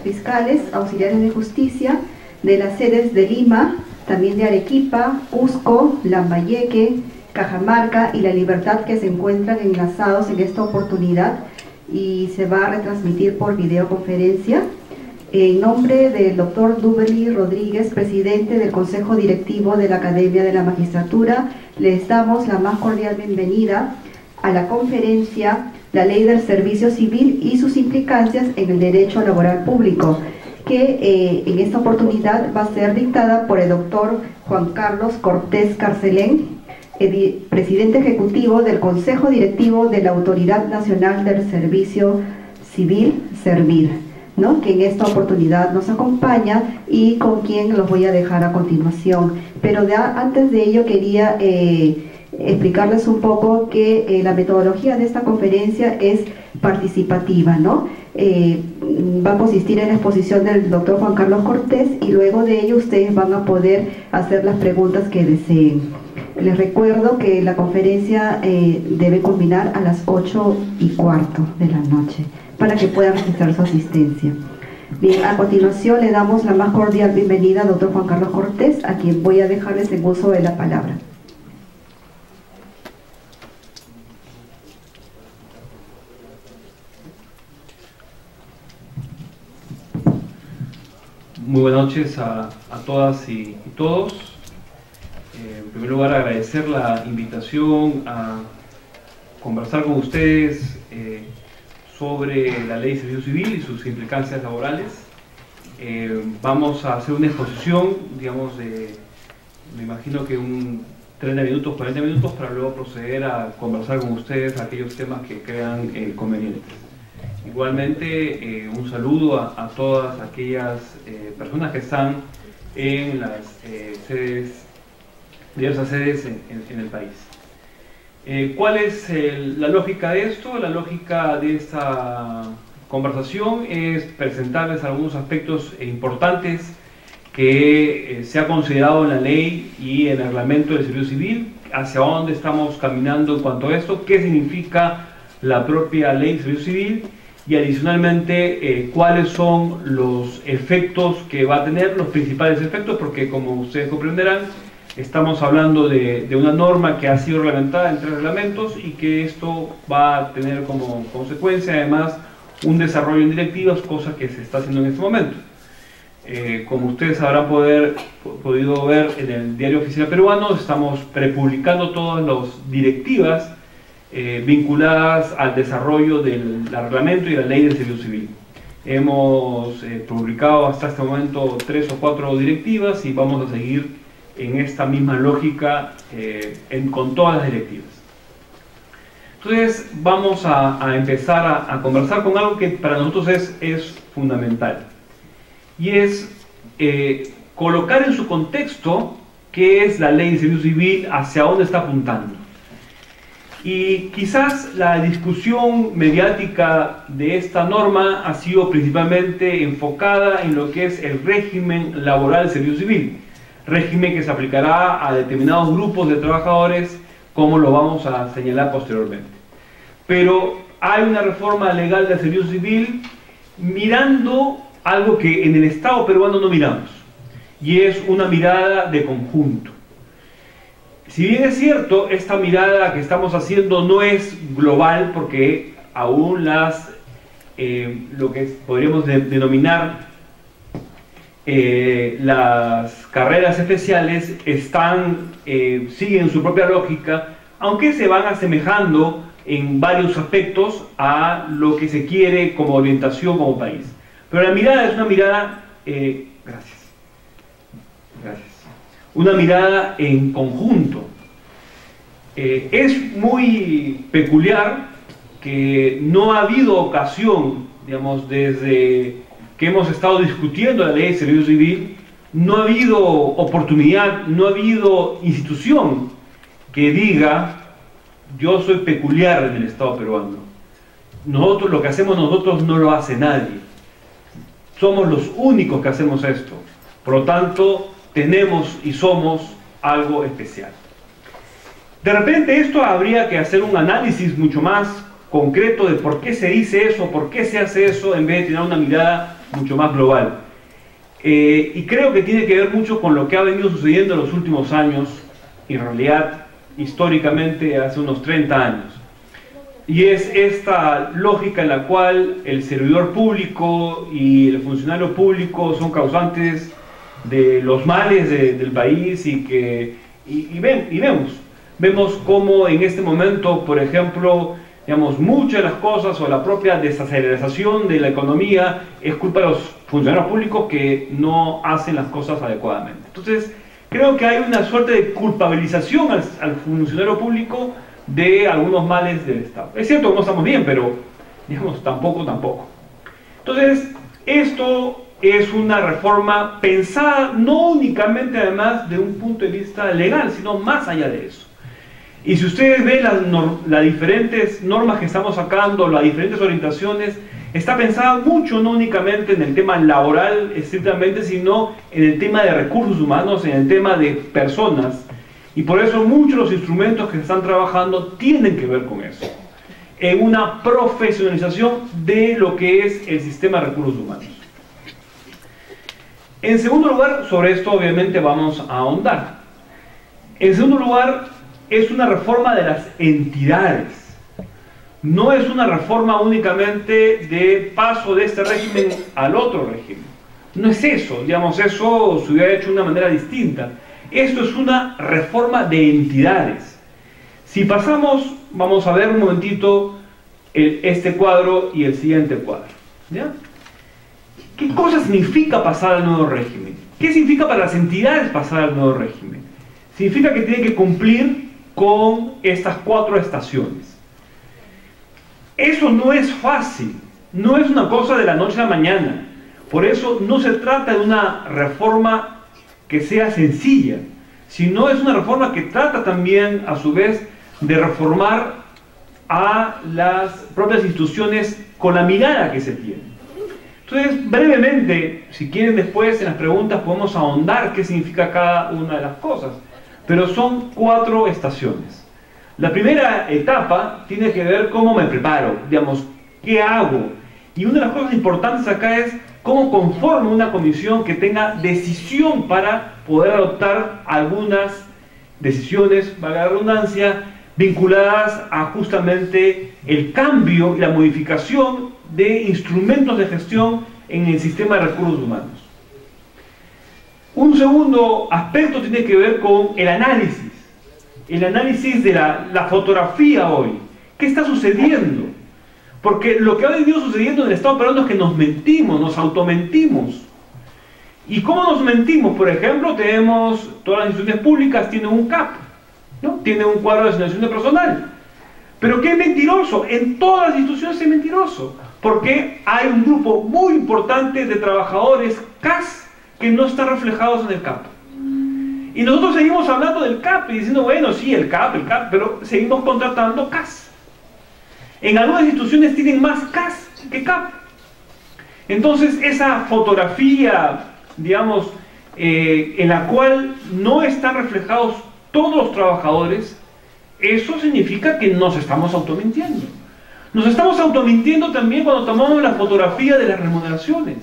fiscales auxiliares de justicia de las sedes de Lima, también de Arequipa, Cusco, Lambayeque, Cajamarca y La Libertad, que se encuentran enlazados en esta oportunidad y se va a retransmitir por videoconferencia. En nombre del doctor Duberly Rodríguez, presidente del Consejo Directivo de la Academia de la Magistratura, les damos la más cordial bienvenida a la conferencia La Ley del Servicio Civil y sus implicancias en el derecho laboral público, que en esta oportunidad va a ser dictada por el doctor Juan Carlos Cortés Carcelén, presidente ejecutivo del Consejo Directivo de la Autoridad Nacional del Servicio Civil, Servir, ¿no?, que en esta oportunidad nos acompaña y con quien los voy a dejar a continuación. Pero antes de ello quería explicarles un poco que la metodología de esta conferencia es participativa, ¿no? Va a consistir en la exposición del doctor Juan Carlos Cortés y luego de ello ustedes van a poder hacer las preguntas que deseen. Les recuerdo que la conferencia debe culminar a las 8:15 de la noche para que puedan registrar su asistencia. Bien, a continuación le damos la más cordial bienvenida al doctor Juan Carlos Cortés, a quien voy a dejarles en uso de la palabra. Muy buenas noches a todas y todos. En primer lugar, agradecer la invitación a conversar con ustedes sobre la Ley de Servicio Civil y sus implicancias laborales. Vamos a hacer una exposición, digamos, me imagino que 30 minutos, 40 minutos, para luego proceder a conversar con ustedes aquellos temas que crean convenientes. Igualmente, un saludo a todas aquellas personas que están en las diversas sedes en el país. ¿Cuál es la lógica de esto? La lógica de esta conversación es presentarles algunos aspectos importantes que se ha considerado en la ley y en el reglamento del servicio civil, hacia dónde estamos caminando en cuanto a esto, qué significa la propia ley de servicio civil y adicionalmente cuáles son los efectos que va a tener, los principales efectos, porque como ustedes comprenderán, estamos hablando de una norma que ha sido reglamentada en 3 reglamentos y que esto va a tener como consecuencia además un desarrollo en directivas, cosa que se está haciendo en este momento. Como ustedes habrán podido ver en el Diario Oficial Peruano, estamos prepublicando todas las directivas vinculadas al desarrollo del reglamento y la ley del servicio civil. Hemos publicado hasta este momento 3 o 4 directivas y vamos a seguir en esta misma lógica con todas las directivas. Entonces vamos a empezar a conversar con algo que para nosotros es fundamental, y es colocar en su contexto qué es la ley de servicio civil, hacia dónde está apuntando. Y quizás la discusión mediática de esta norma ha sido principalmente enfocada en lo que es el régimen laboral del servicio civil, régimen que se aplicará a determinados grupos de trabajadores, como lo vamos a señalar posteriormente. Pero hay una reforma legal del servicio civil mirando algo que en el Estado peruano no miramos, y es una mirada de conjunto. Si bien es cierto, esta mirada que estamos haciendo no es global, porque aún lo que podríamos denominar las carreras especiales siguen su propia lógica, aunque se van asemejando en varios aspectos a lo que se quiere como orientación como país. Pero la mirada es una mirada, una mirada en conjunto. Es muy peculiar que no ha habido ocasión, digamos, desde que hemos estado discutiendo la ley de servicio civil, no ha habido oportunidad, no ha habido institución que diga: yo soy peculiar en el Estado peruano. Nosotros, lo que hacemos nosotros no lo hace nadie. Somos los únicos que hacemos esto. Por lo tanto, tenemos y somos algo especial. De repente esto habría que hacer un análisis mucho más concreto de por qué se dice eso, por qué se hace eso, en vez de tener una mirada mucho más global. Y creo que tiene que ver mucho con lo que ha venido sucediendo en los últimos años, en realidad históricamente hace unos 30 años. Y es esta lógica en la cual el servidor público y el funcionario público son causantes de los males del país y vemos cómo en este momento, por ejemplo, digamos, muchas de las cosas o la propia desaceleración de la economía es culpa de los funcionarios públicos que no hacen las cosas adecuadamente. Entonces, creo que hay una suerte de culpabilización al funcionario público de algunos males del Estado. Es cierto que no estamos bien, pero, digamos, tampoco. Entonces, esto es una reforma pensada no únicamente además de un punto de vista legal, sino más allá de eso. Y si ustedes ven las diferentes normas que estamos sacando, las diferentes orientaciones, está pensada mucho no únicamente en el tema laboral estrictamente, sino en el tema de recursos humanos, en el tema de personas. Y por eso muchos de los instrumentos que se están trabajando tienen que ver con eso, en una profesionalización de lo que es el sistema de recursos humanos. En segundo lugar, sobre esto obviamente vamos a ahondar. En segundo lugar, es una reforma de las entidades. No es una reforma únicamente de paso de este régimen al otro régimen. No es eso, digamos, eso se hubiera hecho de una manera distinta. Esto es una reforma de entidades. Si pasamos, vamos a ver un momentito este cuadro y el siguiente cuadro, ¿ya? ¿Qué cosa significa pasar al nuevo régimen? ¿Qué significa para las entidades pasar al nuevo régimen? Significa que tienen que cumplir con estas 4 estaciones. Eso no es fácil, no es una cosa de la noche a la mañana. Por eso no se trata de una reforma que sea sencilla, sino es una reforma que trata también, a su vez, de reformar a las propias instituciones con la mirada que se tiene. Entonces, brevemente, si quieren después en las preguntas podemos ahondar qué significa cada una de las cosas, pero son 4 estaciones. La primera etapa tiene que ver cómo me preparo, digamos, qué hago. Y una de las cosas importantes acá es cómo conformo una comisión que tenga decisión para poder adoptar algunas decisiones, valga la redundancia, vinculadas a justamente el cambio y la modificación de instrumentos de gestión en el sistema de recursos humanos. Un segundo aspecto tiene que ver con el análisis de la fotografía hoy. ¿Qué está sucediendo? Porque lo que ha venido sucediendo en el Estado peruano es que nos mentimos, nos automentimos. ¿Y cómo nos mentimos? Por ejemplo, tenemos, todas las instituciones públicas tienen un CAP, ¿no? Tienen un cuadro de asignación de personal. Pero ¿qué es mentiroso? En todas las instituciones es mentiroso, porque hay un grupo muy importante de trabajadores CAS que no están reflejados en el CAP. Y nosotros seguimos hablando del CAP y diciendo, bueno, sí, el CAP, pero seguimos contratando CAS. En algunas instituciones tienen más CAS que CAP. Entonces, esa fotografía, digamos, en la cual no están reflejados todos los trabajadores, eso significa que nos estamos automintiendo. Nos estamos automintiendo también cuando tomamos la fotografía de las remuneraciones.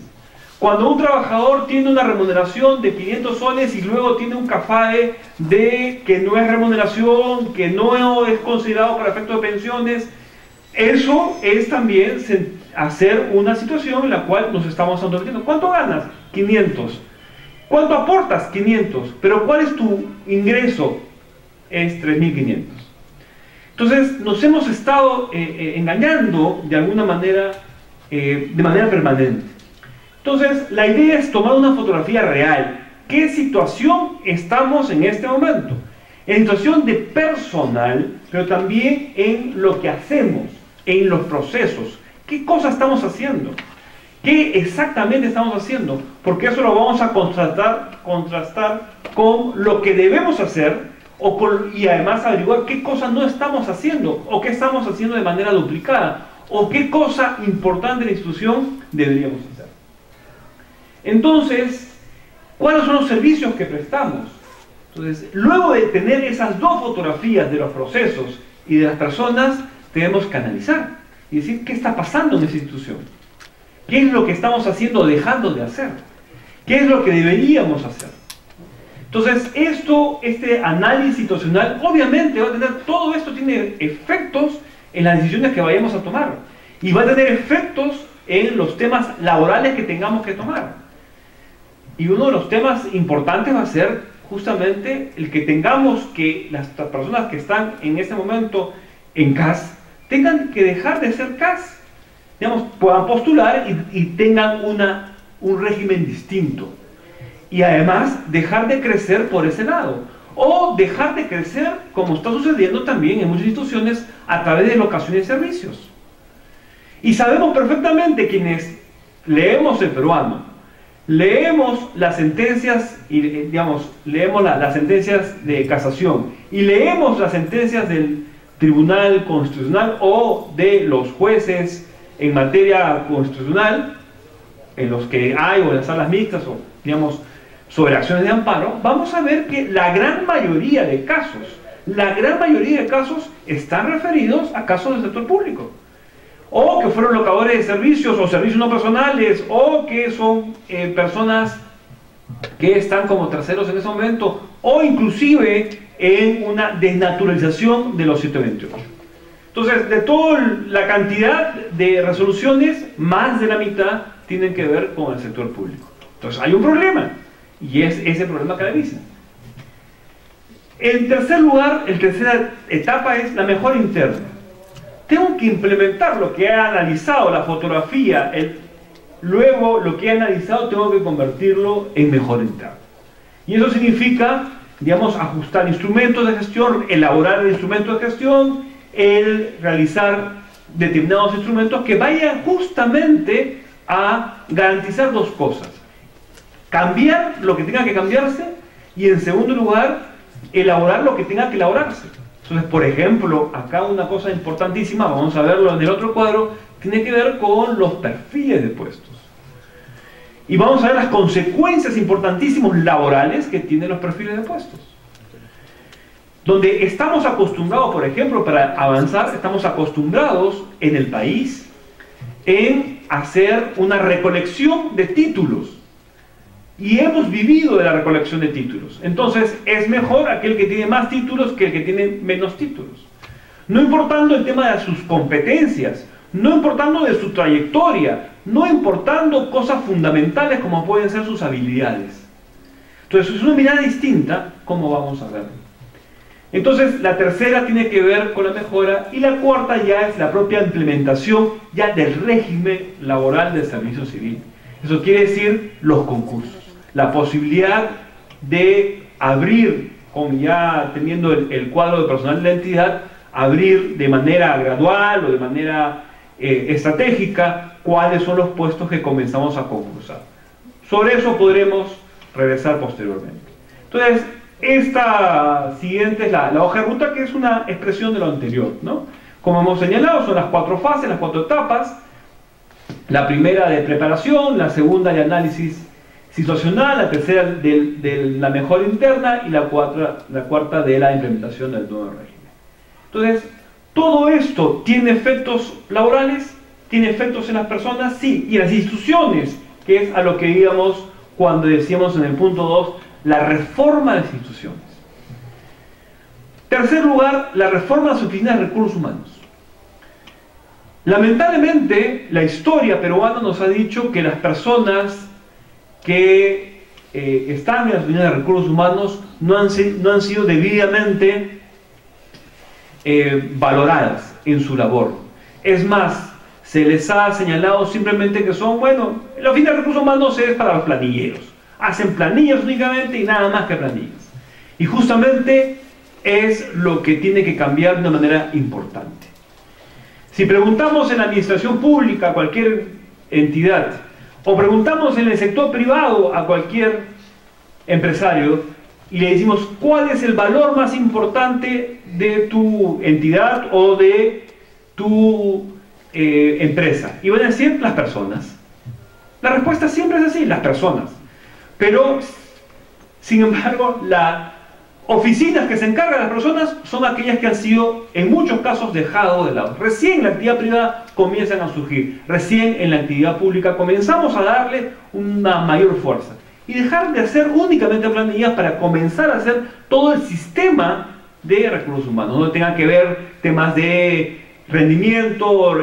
Cuando un trabajador tiene una remuneración de 500 soles y luego tiene un CAFAE de que no es remuneración, que no es considerado para efectos de pensiones, eso es también hacer una situación en la cual nos estamos automintiendo. ¿Cuánto ganas? 500. ¿Cuánto aportas? 500. Pero ¿cuál es tu ingreso? Es 3.500. Entonces nos hemos estado engañando de alguna manera, de manera permanente. Entonces la idea es tomar una fotografía real. ¿Qué situación estamos en este momento? En situación de personal, pero también en lo que hacemos, en los procesos. ¿Qué cosas estamos haciendo? ¿Qué exactamente estamos haciendo? Porque eso lo vamos a contrastar con lo que debemos hacer y además averiguar qué cosas no estamos haciendo o qué estamos haciendo de manera duplicada o qué cosa importante en la institución deberíamos hacer. Entonces, ¿cuáles son los servicios que prestamos? Entonces, luego de tener esas 2 fotografías de los procesos y de las personas, tenemos que analizar y decir qué está pasando en esa institución. ¿Qué es lo que estamos haciendo o dejando de hacer? ¿Qué es lo que deberíamos hacer? Entonces, este análisis situacional, obviamente va a tener, todo esto tiene efectos en las decisiones que vayamos a tomar. Y va a tener efectos en los temas laborales que tengamos que tomar. Y uno de los temas importantes va a ser justamente el que tengamos que las personas que están en este momento en CAS tengan que dejar de ser CAS. Digamos, puedan postular y tengan un régimen distinto. Y además dejar de crecer por ese lado. O dejar de crecer, como está sucediendo también en muchas instituciones, a través de locaciones y servicios. Y sabemos perfectamente quienes leemos el peruano, leemos las sentencias, y digamos, leemos las sentencias de casación y leemos las sentencias del Tribunal Constitucional o de los jueces en materia constitucional, en los que hay, o en las salas mixtas, o digamos, sobre acciones de amparo, vamos a ver que la gran mayoría de casos están referidos a casos del sector público, o que fueron locadores de servicios o servicios no personales, o que son personas que están como terceros en ese momento, o inclusive en una desnaturalización de los 728. Entonces, de toda la cantidad de resoluciones, más de la mitad tienen que ver con el sector público. Entonces, hay un problema, y es ese problema que analizan. En tercer lugar, la tercera etapa es la mejora interna. Tengo que implementar lo que he analizado, la fotografía, luego lo que he analizado tengo que convertirlo en mejora interna. Y eso significa, digamos, ajustar instrumentos de gestión, elaborar instrumentos de gestión, el realizar determinados instrumentos que vayan justamente a garantizar dos cosas: cambiar lo que tenga que cambiarse, y en segundo lugar, elaborar lo que tenga que elaborarse. Entonces, por ejemplo, acá una cosa importantísima, vamos a verlo en el otro cuadro, tiene que ver con los perfiles de puestos. Y vamos a ver las consecuencias importantísimas laborales que tienen los perfiles de puestos. Donde estamos acostumbrados, por ejemplo, para avanzar, estamos acostumbrados en el país en hacer una recolección de títulos. Y hemos vivido de la recolección de títulos. Entonces, es mejor aquel que tiene más títulos que el que tiene menos títulos. No importando el tema de sus competencias, no importando de su trayectoria, no importando cosas fundamentales como pueden ser sus habilidades. Entonces, es una mirada distinta como vamos a ver. Entonces, la tercera tiene que ver con la mejora, y la cuarta ya es la propia implementación ya del régimen laboral del servicio civil. Eso quiere decir los concursos. La posibilidad de abrir, con ya teniendo el cuadro de personal de la entidad, abrir de manera gradual o de manera estratégica cuáles son los puestos que comenzamos a concursar. Sobre eso podremos regresar posteriormente. Entonces, esta siguiente es la hoja de ruta, que es una expresión de lo anterior, ¿no? Como hemos señalado, son las 4 fases, las 4 etapas. La primera de preparación, la segunda de análisis situacional, la tercera de la mejora interna, y la cuarta de la implementación del nuevo régimen. Entonces, todo esto tiene efectos laborales, tiene efectos en las personas, sí, y en las instituciones, que es a lo que íbamos cuando decíamos en el punto 2, la reforma de las instituciones. Tercer lugar, la reforma de las oficinas de recursos humanos. Lamentablemente, la historia peruana nos ha dicho que las personas que están en las oficinas de recursos humanos no han sido debidamente valoradas en su labor. Es más, se les ha señalado simplemente que son, bueno, la oficina de recursos humanos es para los planilleros. Hacen planillas únicamente y nada más que planillas. Y justamente es lo que tiene que cambiar de una manera importante. Si preguntamos en la administración pública a cualquier entidad, o preguntamos en el sector privado a cualquier empresario, y le decimos cuál es el valor más importante de tu entidad o de tu empresa, y van a decir las personas. La respuesta siempre es así, las personas. Pero, sin embargo, la oficinas que se encargan de las personas son aquellas que han sido, en muchos casos, dejados de lado. Recién en la actividad privada comienzan a surgir, recién en la actividad pública comenzamos a darle una mayor fuerza. Y dejar de hacer únicamente planillas para comenzar a hacer todo el sistema de recursos humanos, donde tengan que ver temas de rendimiento,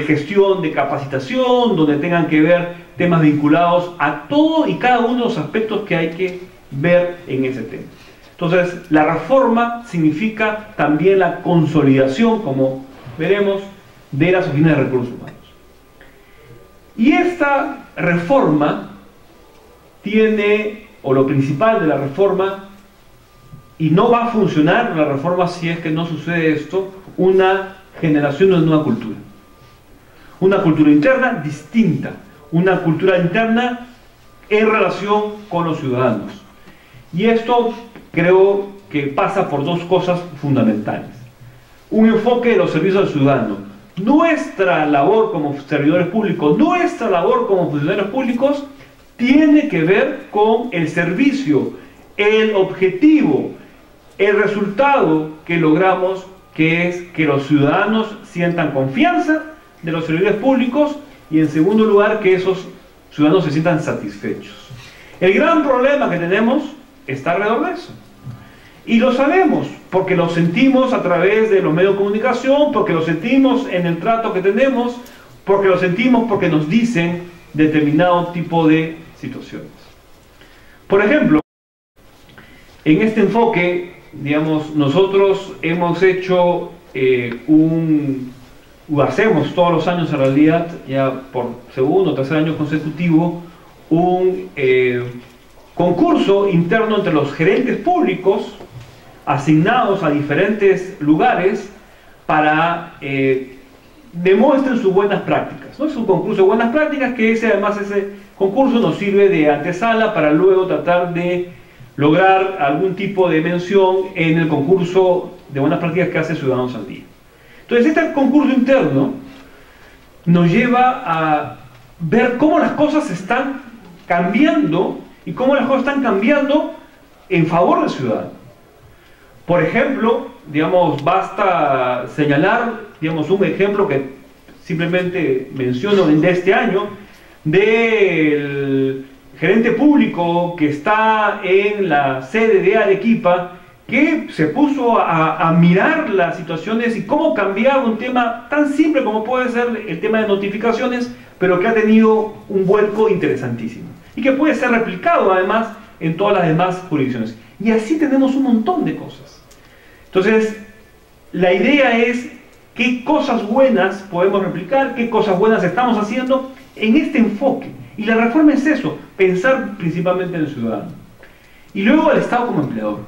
gestión de capacitación, donde tengan que ver temas vinculados a todo y cada uno de los aspectos que hay que ver en ese tema. Entonces, la reforma significa también la consolidación, como veremos, de las oficinas de recursos humanos. Y esta reforma tiene, o lo principal de la reforma, y no va a funcionar la reforma si es que no sucede esto, una generación de una nueva cultura. Una cultura interna distinta, una cultura interna en relación con los ciudadanos. Y esto creo que pasa por dos cosas fundamentales. Un enfoque de los servicios al ciudadano. Nuestra labor como servidores públicos, nuestra labor como funcionarios públicos, tiene que ver con el servicio, el objetivo, el resultado que logramos, que es que los ciudadanos sientan confianza de los servidores públicos y, en segundo lugar, que esos ciudadanos se sientan satisfechos. El gran problema que tenemos está alrededor de eso. Y lo sabemos, porque lo sentimos a través de los medios de comunicación, porque lo sentimos en el trato que tenemos, porque lo sentimos porque nos dicen determinado tipo de situaciones. Por ejemplo, en este enfoque, digamos, nosotros hemos hecho hacemos todos los años en realidad, ya por segundo o tercer año consecutivo, un concurso interno entre los gerentes públicos asignados a diferentes lugares para demuestren sus buenas prácticas, ¿no? Es un concurso de buenas prácticas que además ese concurso nos sirve de antesala para luego tratar de lograr algún tipo de mención en el concurso de buenas prácticas que hace Ciudadanos al Día. Entonces este concurso interno nos lleva a ver cómo las cosas están cambiando y cómo las cosas están cambiando en favor del ciudadano. Por ejemplo, digamos, basta señalar, digamos, un ejemplo que simplemente menciono de este año, del gerente público que está en la sede de Arequipa, que se puso a mirar las situaciones y cómo cambiar un tema tan simple como puede ser el tema de notificaciones, pero que ha tenido un vuelco interesantísimo y que puede ser replicado además en todas las demás jurisdicciones. Y así tenemos un montón de cosas. Entonces, la idea es qué cosas buenas podemos replicar, qué cosas buenas estamos haciendo en este enfoque. Y la reforma es eso, pensar principalmente en el ciudadano. Y luego el Estado como empleador.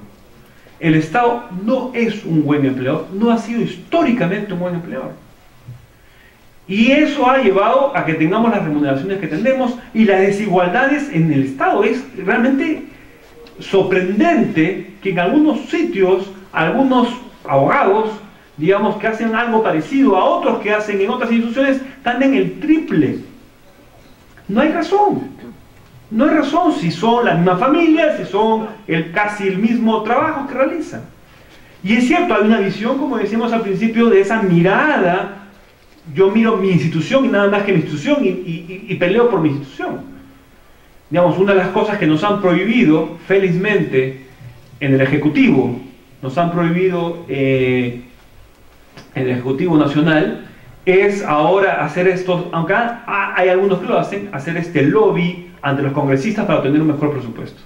El Estado no es un buen empleador, no ha sido históricamente un buen empleador. Y eso ha llevado a que tengamos las remuneraciones que tenemos y las desigualdades en el Estado. Es realmente sorprendente que en algunos sitios, algunos abogados, digamos, que hacen algo parecido a otros que hacen en otras instituciones, ganen el triple. No hay razón. No hay razón si son la misma familia, si son casi el mismo trabajo que realizan. Y es cierto, hay una visión, como decíamos al principio, de esa mirada. Yo miro mi institución y nada más que mi institución y peleo por mi institución. Digamos, una de las cosas que nos han prohibido, felizmente, en el Ejecutivo, nos han prohibido en el Ejecutivo Nacional, es ahora hacer esto, aunque hay algunos que lo hacen, hacer este lobby ante los congresistas para obtener un mejor presupuesto.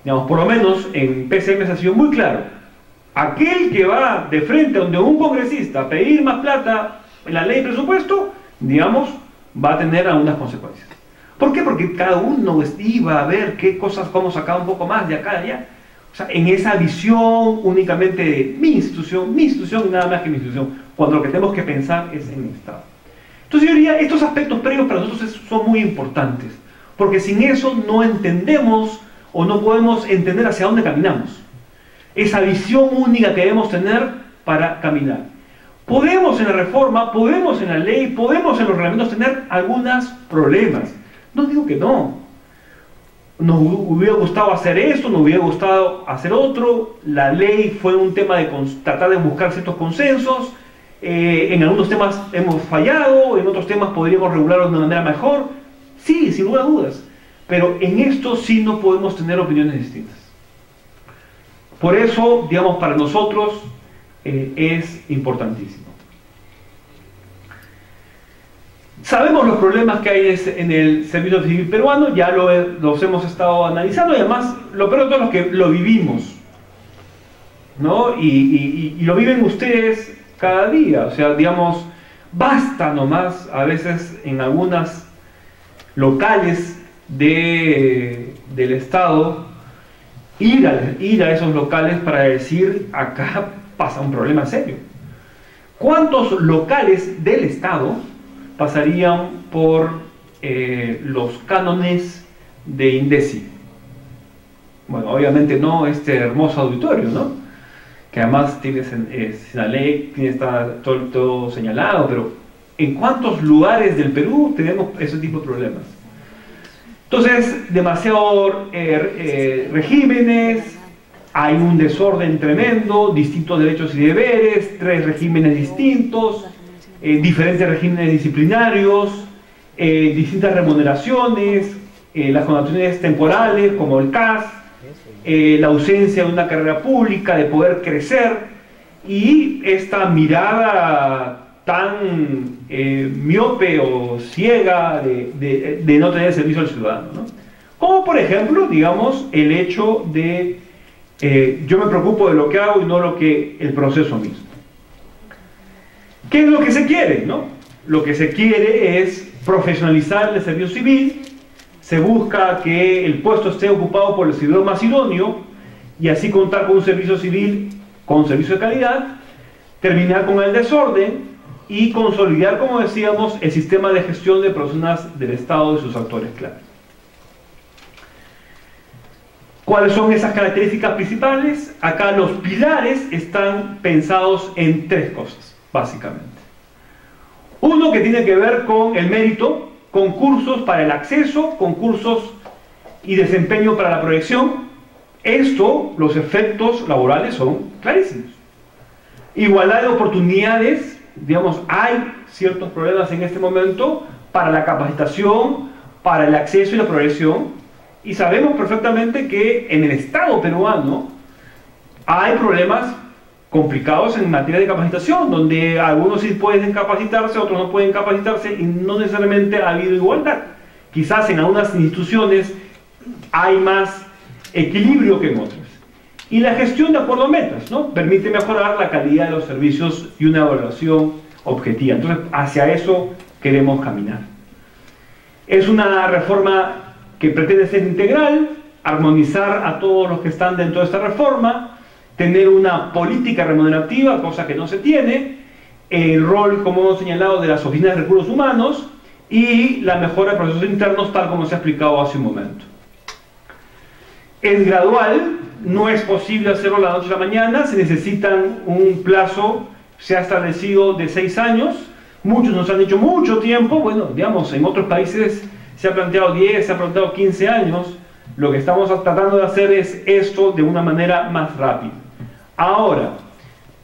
Digamos, por lo menos en PCM se ha sido muy claro. Aquel que va de frente a donde un congresista a pedir más plata en la ley de presupuesto, digamos, va a tener algunas consecuencias. ¿Por qué? Porque cada uno iba a ver qué cosas, cómo sacar un poco más de acá y allá. O sea, en esa visión únicamente de mi institución y nada más que mi institución, cuando lo que tenemos que pensar es en el Estado. Entonces yo diría, estos aspectos previos para nosotros son muy importantes, porque sin eso no entendemos o no podemos entender hacia dónde caminamos. Esa visión única que debemos tener para caminar. Podemos en la reforma, podemos en la ley, podemos en los reglamentos tener algunos problemas. No digo que no. nos hubiera gustado hacer esto, nos hubiera gustado hacer otro, la ley fue un tema de tratar de buscar ciertos consensos, en algunos temas hemos fallado, en otros temas podríamos regularlo de una manera mejor, sí, sin lugar a dudas, pero en esto sí no podemos tener opiniones distintas. Por eso, digamos, para nosotros es importantísimo. Sabemos los problemas que hay en el servicio civil peruano, ya los hemos estado analizando, y además lo peor de todo es que lo vivimos, ¿no? Y lo viven ustedes cada día. O sea, digamos, basta nomás a veces en algunas locales del Estado ir a esos locales para decir: acá pasa un problema serio. ¿Cuántos locales del Estado pasarían por los cánones de INDECI? Bueno, obviamente no este hermoso auditorio, ¿no? Que además tiene la ley, está todo señalado, pero ¿en cuántos lugares del Perú tenemos ese tipo de problemas? Entonces, demasiados regímenes, hay un desorden tremendo, distintos derechos y deberes, 3 regímenes distintos, diferentes regímenes disciplinarios, distintas remuneraciones, las connotaciones temporales como el CAS, la ausencia de una carrera pública, de poder crecer, y esta mirada tan miope o ciega de no tener servicio al ciudadano, ¿no? Como por ejemplo, digamos, el hecho de yo me preocupo de lo que hago y no lo que el proceso mismo. ¿Qué es lo que se quiere, no? Lo que se quiere es profesionalizar el servicio civil, se busca que el puesto esté ocupado por el servidor más idóneo y así contar con un servicio civil con servicio de calidad, terminar con el desorden y consolidar, como decíamos, el sistema de gestión de personas del Estado y sus actores clave. ¿Cuáles son esas características principales? Acá los pilares están pensados en 3 cosas, básicamente. Uno que tiene que ver con el mérito, concursos para el acceso, concursos y desempeño para la proyección. Esto, los efectos laborales son clarísimos. Igualdad de oportunidades, digamos, hay ciertos problemas en este momento para la capacitación, para el acceso y la proyección. Y sabemos perfectamente que en el Estado peruano hay problemas complicados en materia de capacitación, donde algunos sí pueden capacitarse, otros no pueden capacitarse, y no necesariamente ha habido igualdad. Quizás en algunas instituciones hay más equilibrio que en otras. Y la gestión de acuerdo a metas, ¿no? Permite mejorar la calidad de los servicios y una evaluación objetiva. Entonces, hacia eso queremos caminar. Es una reforma que pretende ser integral, armonizar a todos los que están dentro de esta reforma, tener una política remunerativa, cosa que no se tiene, el rol, como hemos señalado, de las oficinas de recursos humanos y la mejora de procesos internos, tal como se ha explicado hace un momento. Es gradual, no es posible hacerlo de la noche a la mañana, se necesitan un plazo, se ha establecido de 6 años, muchos nos han dicho mucho tiempo, bueno, digamos, en otros países se ha planteado 10, se ha planteado 15 años, lo que estamos tratando de hacer es esto de una manera más rápida. Ahora,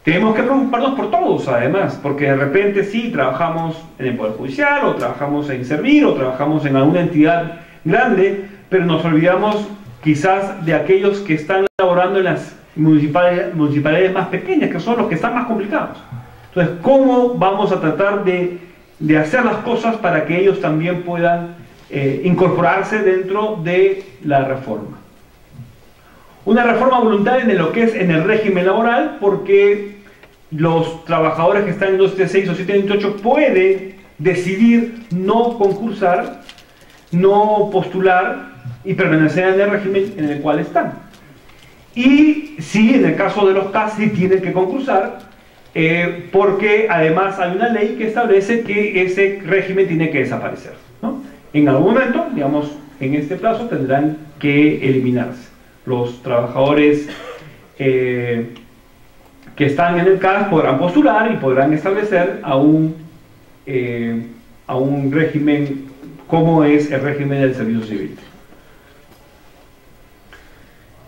tenemos que preocuparnos por todos además, porque de repente sí, trabajamos en el Poder Judicial, o trabajamos en Servir, o trabajamos en alguna entidad grande, pero nos olvidamos quizás de aquellos que están laborando en las municipalidades más pequeñas, que son los que están más complicados. Entonces, ¿cómo vamos a tratar de hacer las cosas para que ellos también puedan incorporarse dentro de la reforma? Una reforma voluntaria en lo que es en el régimen laboral, porque los trabajadores que están en 276 o 728 pueden decidir no concursar, no postular y permanecer en el régimen en el cual están. Y sí, en el caso de los CAS sí tienen que concursar, porque además hay una ley que establece que ese régimen tiene que desaparecer, ¿no? En algún momento, digamos, en este plazo tendrán que eliminarse. Los trabajadores que están en el CAS podrán postular y podrán establecer a un régimen como es el régimen del servicio civil.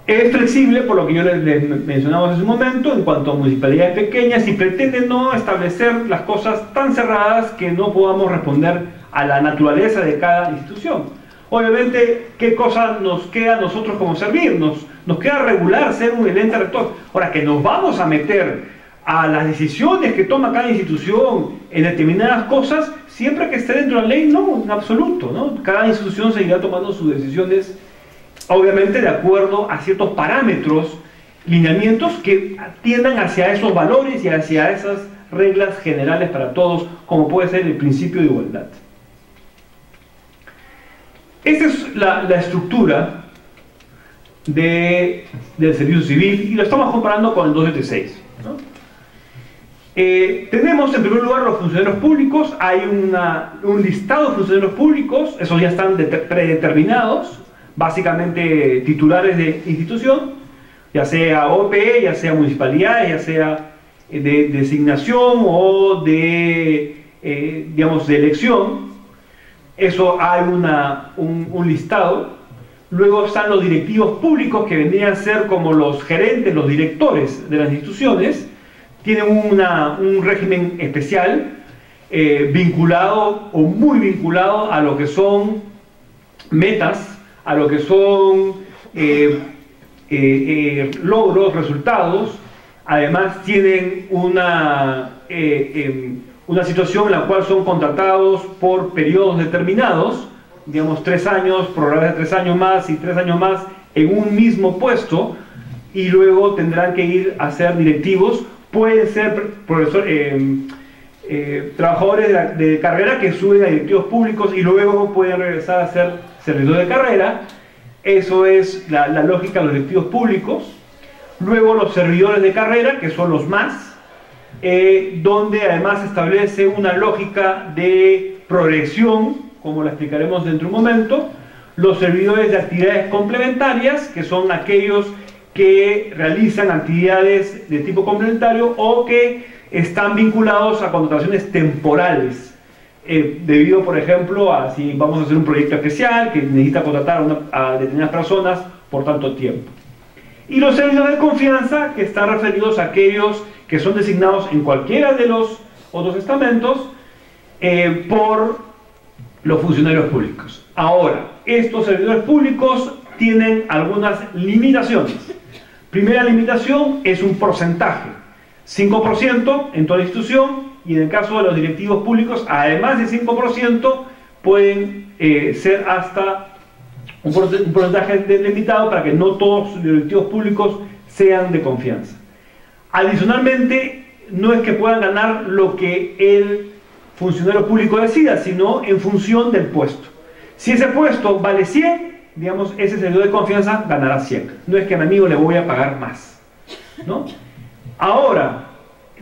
Es flexible, por lo que yo les mencionaba hace un momento, en cuanto a municipalidades pequeñas, y pretende no establecer las cosas tan cerradas que no podamos responder a la naturaleza de cada institución. Obviamente, ¿qué cosa nos queda a nosotros como servirnos? Nos queda regular, ser un ente rector. Ahora, que nos vamos a meter a las decisiones que toma cada institución en determinadas cosas, siempre que esté dentro de la ley, no, en absoluto, ¿no? Cada institución seguirá tomando sus decisiones, obviamente de acuerdo a ciertos parámetros, lineamientos que tiendan hacia esos valores y hacia esas reglas generales para todos, como puede ser el principio de igualdad. Esta es la estructura del servicio civil, y lo estamos comparando con el 276, ¿no? Tenemos en primer lugar los funcionarios públicos. Hay un listado de funcionarios públicos, esos ya están predeterminados, básicamente titulares de institución, ya sea OPE, ya sea municipalidad, ya sea de designación o de, digamos, de elección. Eso hay un listado. Luego están los directivos públicos, que vendrían a ser como los gerentes, los directores de las instituciones. Tienen un régimen especial, vinculado o muy vinculado a lo que son metas, a lo que son logros, resultados. Además tienen una situación en la cual son contratados por periodos determinados, digamos 3 años, programas de 3 años más y 3 años más en un mismo puesto, y luego tendrán que ir a ser directivos. Pueden ser trabajadores de carrera que suben a directivos públicos y luego pueden regresar a ser servidores de carrera. Eso es la lógica de los directivos públicos. Luego los servidores de carrera, que son los más, donde además se establece una lógica de progresión, como la explicaremos dentro de un momento. Los servidores de actividades complementarias, que son aquellos que realizan actividades de tipo complementario o que están vinculados a contrataciones temporales, debido, por ejemplo, a si vamos a hacer un proyecto especial que necesita contratar a determinadas personas por tanto tiempo. Y los servidores de confianza, que están referidos a aquellos que son designados en cualquiera de los otros estamentos por los funcionarios públicos. Ahora, estos servidores públicos tienen algunas limitaciones. Primera limitación es un porcentaje, 5% en toda la institución, y en el caso de los directivos públicos, además de 5%, pueden ser hasta un porcentaje limitado para que no todos los directivos públicos sean de confianza. Adicionalmente, no es que puedan ganar lo que el funcionario público decida, sino en función del puesto. Si ese puesto vale 100, digamos, ese servidor de confianza ganará 100. No es que a mi amigo le voy a pagar más, ¿no? Ahora,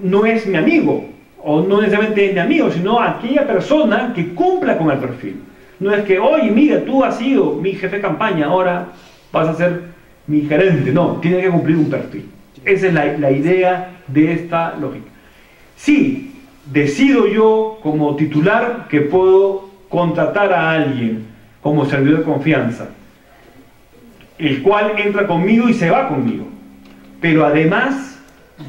no es mi amigo, o no necesariamente es mi amigo, sino aquella persona que cumpla con el perfil. No es que, oye, mira, tú has sido mi jefe de campaña, ahora vas a ser mi gerente. No, tiene que cumplir un perfil. Esa es la idea de esta lógica. Si decido yo como titular que puedo contratar a alguien como servidor de confianza, el cual entra conmigo y se va conmigo, pero además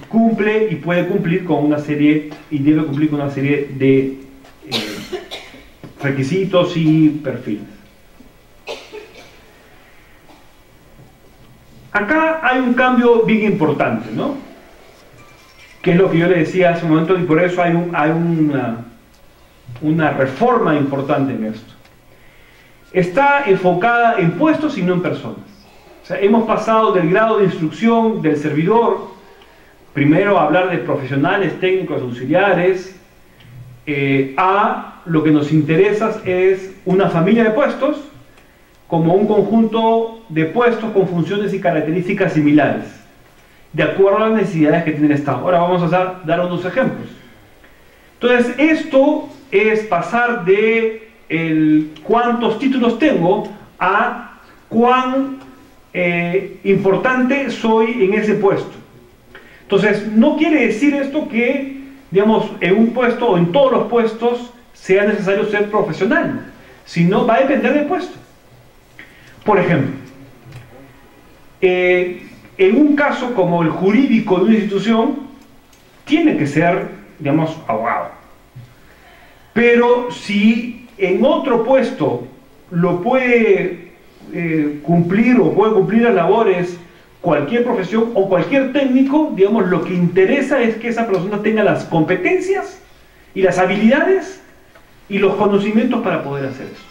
cumple y puede cumplir con una serie, y debe cumplir con una serie de requisitos y perfiles. Acá hay un cambio bien importante, ¿no? Que es lo que yo le decía hace un momento, y por eso hay una reforma importante en esto. Está enfocada en puestos y no en personas. O sea, hemos pasado del grado de instrucción del servidor, primero a hablar de profesionales, técnicos, auxiliares, a lo que nos interesa es una familia de puestos, como un conjunto de puestos con funciones y características similares, de acuerdo a las necesidades que tiene el Estado. Ahora vamos a dar unos ejemplos. Entonces, esto es pasar de cuántos títulos tengo a cuán importante soy en ese puesto. Entonces, no quiere decir esto que, digamos, en un puesto o en todos los puestos sea necesario ser profesional, sino va a depender del puesto. Por ejemplo, En un caso como el jurídico de una institución, tiene que ser, digamos, abogado. Pero si en otro puesto lo puede cumplir o puede cumplir las labores cualquier profesión o cualquier técnico, digamos, lo que interesa es que esa persona tenga las competencias y las habilidades y los conocimientos para poder hacer eso.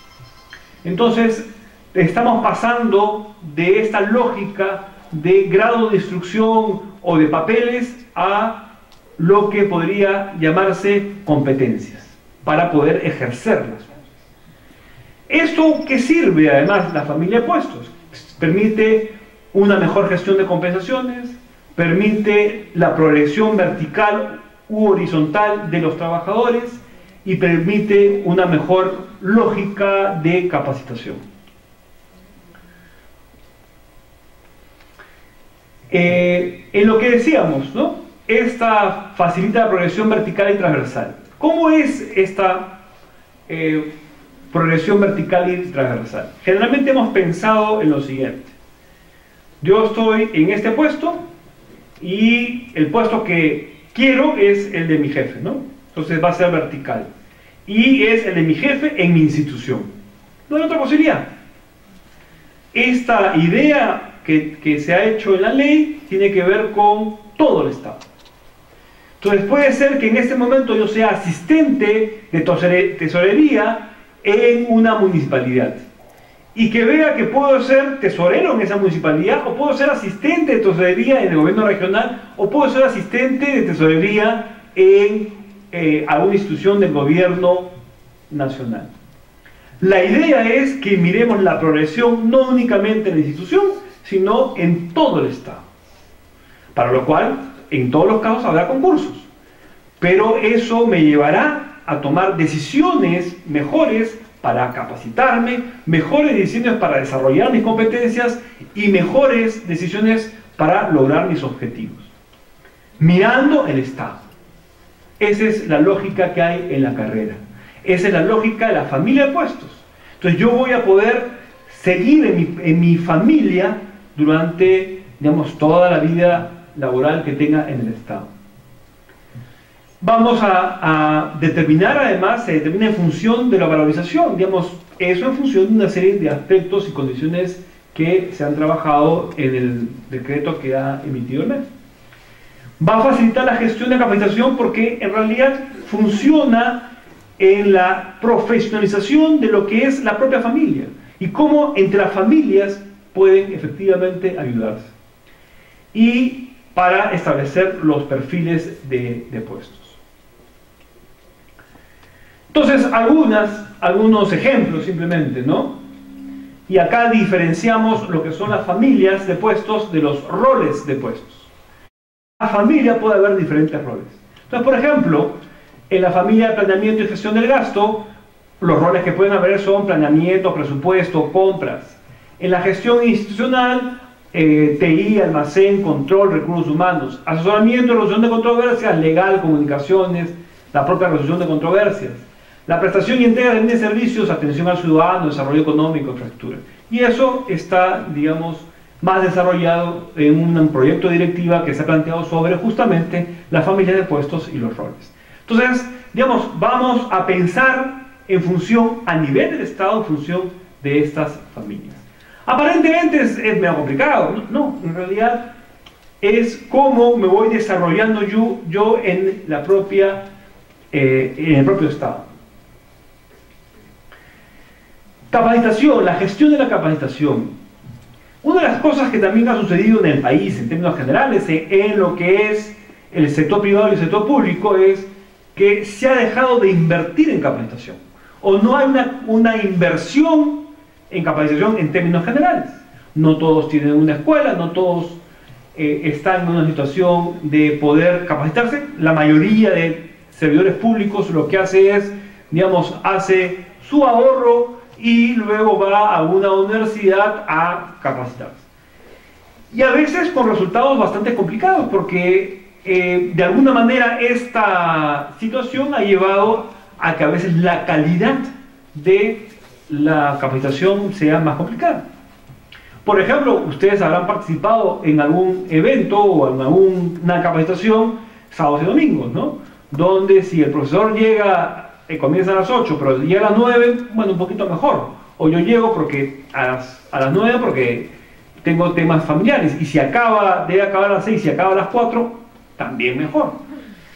Entonces, estamos pasando de esta lógica de grado de instrucción o de papeles a lo que podría llamarse competencias para poder ejercerlas. ¿Esto qué sirve? Además, la familia de puestos permite una mejor gestión de compensaciones, permite la progresión vertical u horizontal de los trabajadores y permite una mejor lógica de capacitación. En lo que decíamos, ¿no? Esta facilita la progresión vertical y transversal. ¿Cómo es esta progresión vertical y transversal? Generalmente hemos pensado en lo siguiente. Yo estoy en este puesto y el puesto que quiero es el de mi jefe, ¿no? Entonces va a ser vertical. Y es el de mi jefe en mi institución. No hay otra posibilidad. Esta idea que se ha hecho en la ley tiene que ver con todo el Estado. Entonces puede ser que en este momento yo sea asistente de tesorería en una municipalidad y que vea que puedo ser tesorero en esa municipalidad, o puedo ser asistente de tesorería en el gobierno regional, o puedo ser asistente de tesorería en alguna institución del gobierno nacional. La idea es que miremos la progresión no únicamente en la institución, sino en todo el Estado. Para lo cual, en todos los casos habrá concursos. Pero eso me llevará a tomar decisiones mejores para capacitarme, mejores decisiones para desarrollar mis competencias y mejores decisiones para lograr mis objetivos. Mirando el Estado. Esa es la lógica que hay en la carrera. Esa es la lógica de la familia de puestos. Entonces yo voy a poder seguir en mi familia durante, digamos, toda la vida laboral que tenga en el Estado. Vamos a determinar, además, se determina en función de la valorización, digamos, eso en función de una serie de aspectos y condiciones que se han trabajado en el decreto que ha emitido el MEF. Va a facilitar la gestión de capacitación porque en realidad funciona en la profesionalización de lo que es la propia familia y cómo entre las familias pueden efectivamente ayudarse. Y para establecer los perfiles de puestos. Entonces, algunos ejemplos simplemente, ¿no? Y acá diferenciamos lo que son las familias de puestos de los roles de puestos. En la familia puede haber diferentes roles. Entonces, por ejemplo, en la familia de planeamiento y gestión del gasto, los roles que pueden haber son planeamiento, presupuesto, compras. En la gestión institucional, TI, almacén, control, recursos humanos, asesoramiento, resolución de controversias, legal, comunicaciones, la propia resolución de controversias. La prestación y entrega de servicios, atención al ciudadano, desarrollo económico, infraestructura. Y eso está, digamos, más desarrollado en un proyecto de directiva que se ha planteado sobre justamente la familia de puestos y los roles. Entonces, digamos, vamos a pensar en función, a nivel del Estado, en función de estas familias. Aparentemente es medio complicado, no, en realidad es cómo me voy desarrollando yo en el propio Estado. Capacitación, la gestión de la capacitación. Una de las cosas que también ha sucedido en el país, en términos generales, en lo que es el sector privado y el sector público, es que se ha dejado de invertir en capacitación. O no hay una inversión en capacitación en términos generales. No todos tienen una escuela, no todos están en una situación de poder capacitarse. La mayoría de servidores públicos lo que hace es, digamos, hace su ahorro y luego va a una universidad a capacitarse. Y a veces con resultados bastante complicados, porque de alguna manera esta situación ha llevado a que a veces la calidad de la capacitación sea más complicada. Por ejemplo, ustedes habrán participado en algún evento o en alguna capacitación sábados y domingos, ¿no? Donde si el profesor llega, comienza a las 8, pero llega a las 9, bueno, un poquito mejor. O yo llego porque a las 9 porque tengo temas familiares. Y si debe acabar a las 6 y acaba a las 4, también mejor.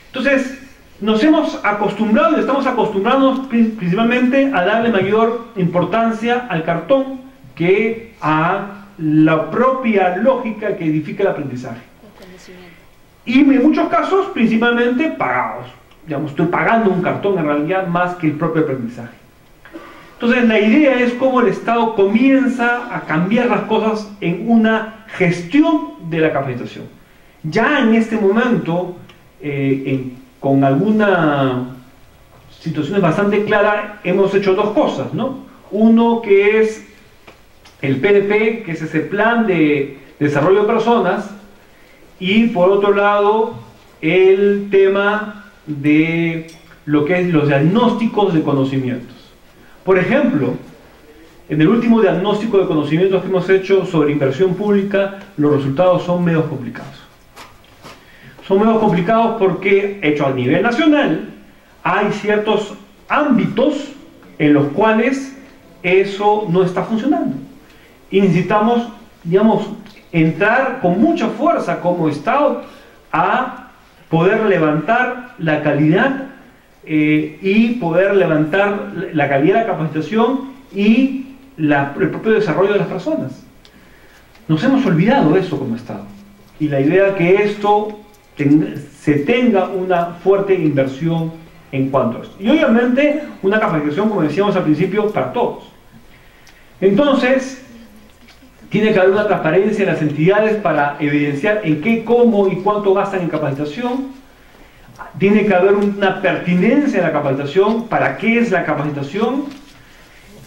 Entonces, nos hemos acostumbrado y estamos acostumbrándonos principalmente a darle mayor importancia al cartón que a la propia lógica que edifica el aprendizaje. Y en muchos casos, principalmente pagados. Digamos, estoy pagando un cartón en realidad más que el propio aprendizaje. Entonces, la idea es cómo el Estado comienza a cambiar las cosas en una gestión de la capacitación. Ya en este momento, con algunas situaciones bastante claras, hemos hecho dos cosas, ¿no? Uno que es el PDP, que es ese plan de desarrollo de personas, y por otro lado, el tema de lo que es los diagnósticos de conocimientos. Por ejemplo, en el último diagnóstico de conocimientos que hemos hecho sobre inversión pública, los resultados son medio complicados. Son medio complicados porque, hecho a nivel nacional, hay ciertos ámbitos en los cuales eso no está funcionando. Y necesitamos, digamos, entrar con mucha fuerza como Estado a poder levantar la calidad y poder levantar la calidad de la capacitación y el propio desarrollo de las personas. Nos hemos olvidado de eso como Estado. Y la idea es que esto se tenga una fuerte inversión en cuanto a esto. Y obviamente una capacitación, como decíamos al principio, para todos. Entonces, tiene que haber una transparencia en las entidades para evidenciar en qué, cómo y cuánto gastan en capacitación. Tiene que haber una pertinencia en la capacitación, para qué es la capacitación,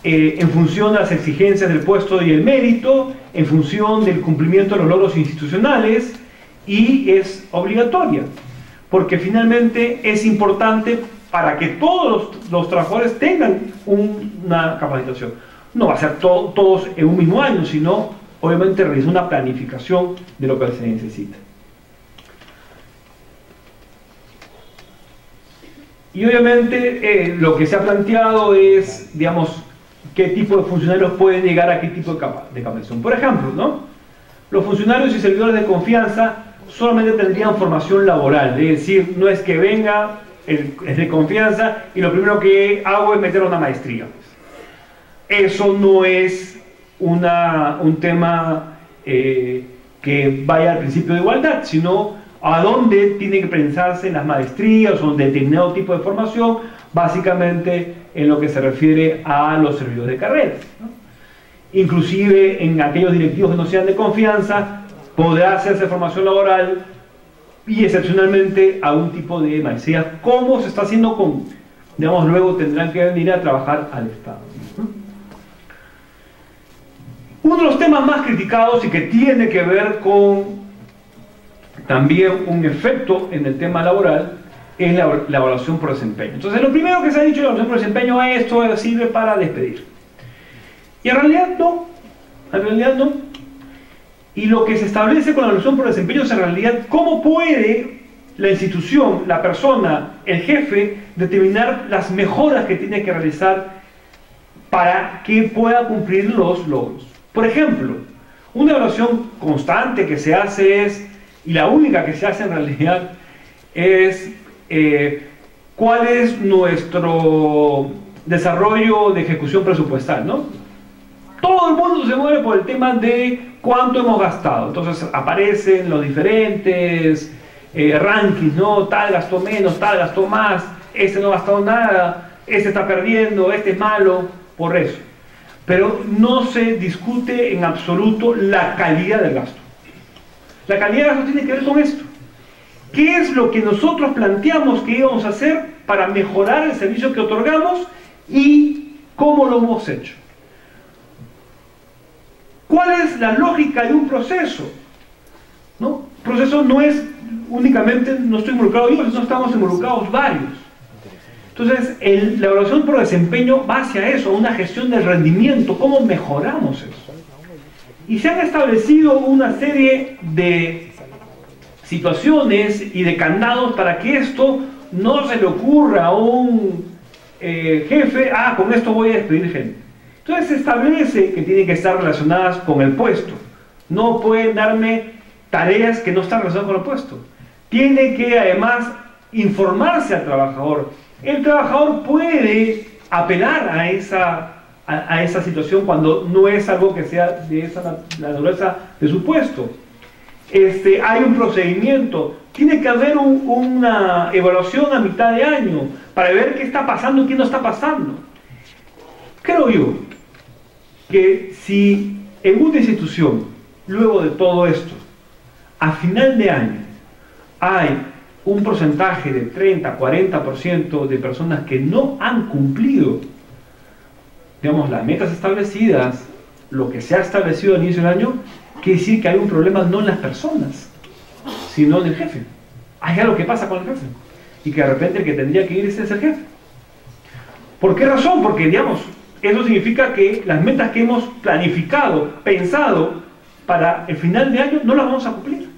en función de las exigencias del puesto y el mérito, en función del cumplimiento de los logros institucionales, y es obligatoria, porque finalmente es importante para que todos los trabajadores tengan una capacitación. No va a ser todos en un mismo año, sino obviamente realizar una planificación de lo que se necesita. Y obviamente lo que se ha planteado es, digamos, qué tipo de funcionarios pueden llegar a qué tipo de capacitación. Por ejemplo, ¿no? Los funcionarios y servidores de confianza solamente tendrían formación laboral, es decir, no es que venga el de confianza y lo primero que hago es meter una maestría. Eso no es un tema que vaya al principio de igualdad, sino a dónde tienen que pensarse las maestrías o un determinado tipo de formación, básicamente en lo que se refiere a los servidores de carrera, ¿no? Inclusive en aquellos directivos que no sean de confianza, podrá hacerse formación laboral y excepcionalmente a un tipo de maestría, como se está haciendo con, digamos, luego tendrán que venir a trabajar al Estado, ¿no? Uno de los temas más criticados y que tiene que ver con también un efecto en el tema laboral es la evaluación por desempeño. Entonces, lo primero que se ha dicho de la evaluación por desempeño es esto sirve para despedir. Y en realidad no. Y lo que se establece con la evaluación por desempeño es en realidad cómo puede la institución, la persona, el jefe, determinar las mejoras que tiene que realizar para que pueda cumplir los logros. Por ejemplo, una evaluación constante que se hace y la única que se hace en realidad es cuál es nuestro desarrollo de ejecución presupuestal, ¿no? Todo el mundo se mueve por el tema de cuánto hemos gastado. Entonces aparecen los diferentes rankings, ¿no? Tal gastó menos, tal gastó más, este no ha gastado nada, este está perdiendo, este es malo, por eso. Pero no se discute en absoluto la calidad del gasto. La calidad del gasto tiene que ver con esto. ¿Qué es lo que nosotros planteamos que íbamos a hacer para mejorar el servicio que otorgamos y cómo lo hemos hecho? ¿Cuál es la lógica de un proceso? ¿No? Un proceso no es únicamente, no estoy involucrado yo, no estamos involucrados varios. Entonces, la evaluación por desempeño va hacia eso, una gestión del rendimiento, ¿cómo mejoramos eso? Y se han establecido una serie de situaciones y de candados para que esto no se le ocurra a un jefe, con esto voy a despedir gente. Entonces se establece que tienen que estar relacionadas con el puesto. No pueden darme tareas que no están relacionadas con el puesto. Tiene que además informarse al trabajador. El trabajador puede apelar a esa situación cuando no es algo que sea de esa naturaleza de su puesto. Hay un procedimiento, tiene que haber una evaluación a mitad de año para ver qué está pasando y qué no está pasando. Creo yo que si en una institución, luego de todo esto, a final de año hay un porcentaje de 30-40% de personas que no han cumplido, digamos, las metas establecidas, lo que se ha establecido al inicio del año, quiere decir que hay un problema no en las personas, sino en el jefe. Hay algo que pasa con el jefe. Y que de repente el que tendría que irse es el jefe. ¿Por qué razón? Porque, digamos, eso significa que las metas que hemos planificado, pensado para el final de año, no las vamos a cumplir.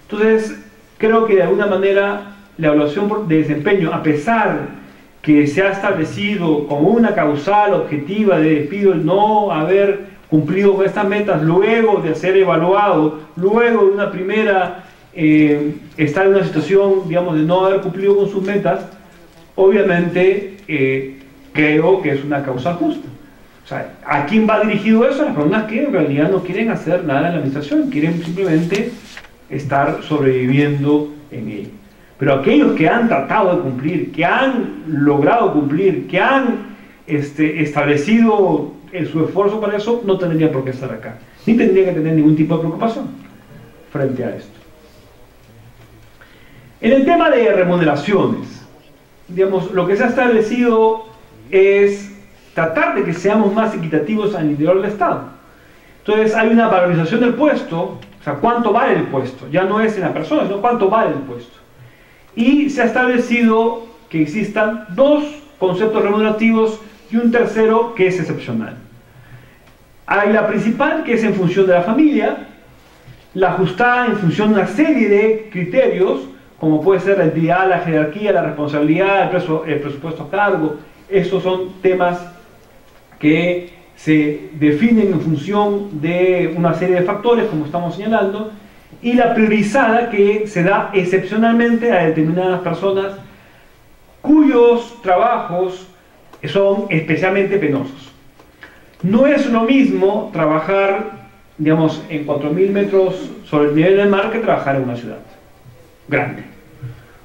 Entonces, creo que de alguna manera la evaluación de desempeño, a pesar que se ha establecido como una causal objetiva de despido el no haber cumplido con estas metas, luego de ser evaluado, luego de una primera estar en una situación, digamos, de no haber cumplido con sus metas, obviamente creo que es una causa justa. O sea, ¿a quién va dirigido eso? A las personas que en realidad no quieren hacer nada en la administración, quieren simplemente estar sobreviviendo en ella. Pero aquellos que han tratado de cumplir, que han logrado cumplir, que han establecido su esfuerzo para eso, no tendrían por qué estar acá, ni tendrían que tener ningún tipo de preocupación frente a esto. En el tema de remuneraciones, digamos, lo que se ha establecido es tratar de que seamos más equitativos al interior del Estado. Entonces hay una valorización del puesto, o sea, cuánto vale el puesto, ya no es en la persona, sino cuánto vale el puesto. Y se ha establecido que existan dos conceptos remunerativos y un tercero que es excepcional. Hay la principal, que es en función de la familia, la ajustada en función de una serie de criterios, como puede ser la entidad, la jerarquía, la responsabilidad, el presupuesto a cargo. Estos son temas que se definen en función de una serie de factores, como estamos señalando, y la priorizada, que se da excepcionalmente a determinadas personas cuyos trabajos son especialmente penosos. No es lo mismo trabajar, digamos, en 4.000 metros sobre el nivel del mar que trabajar en una ciudad grande,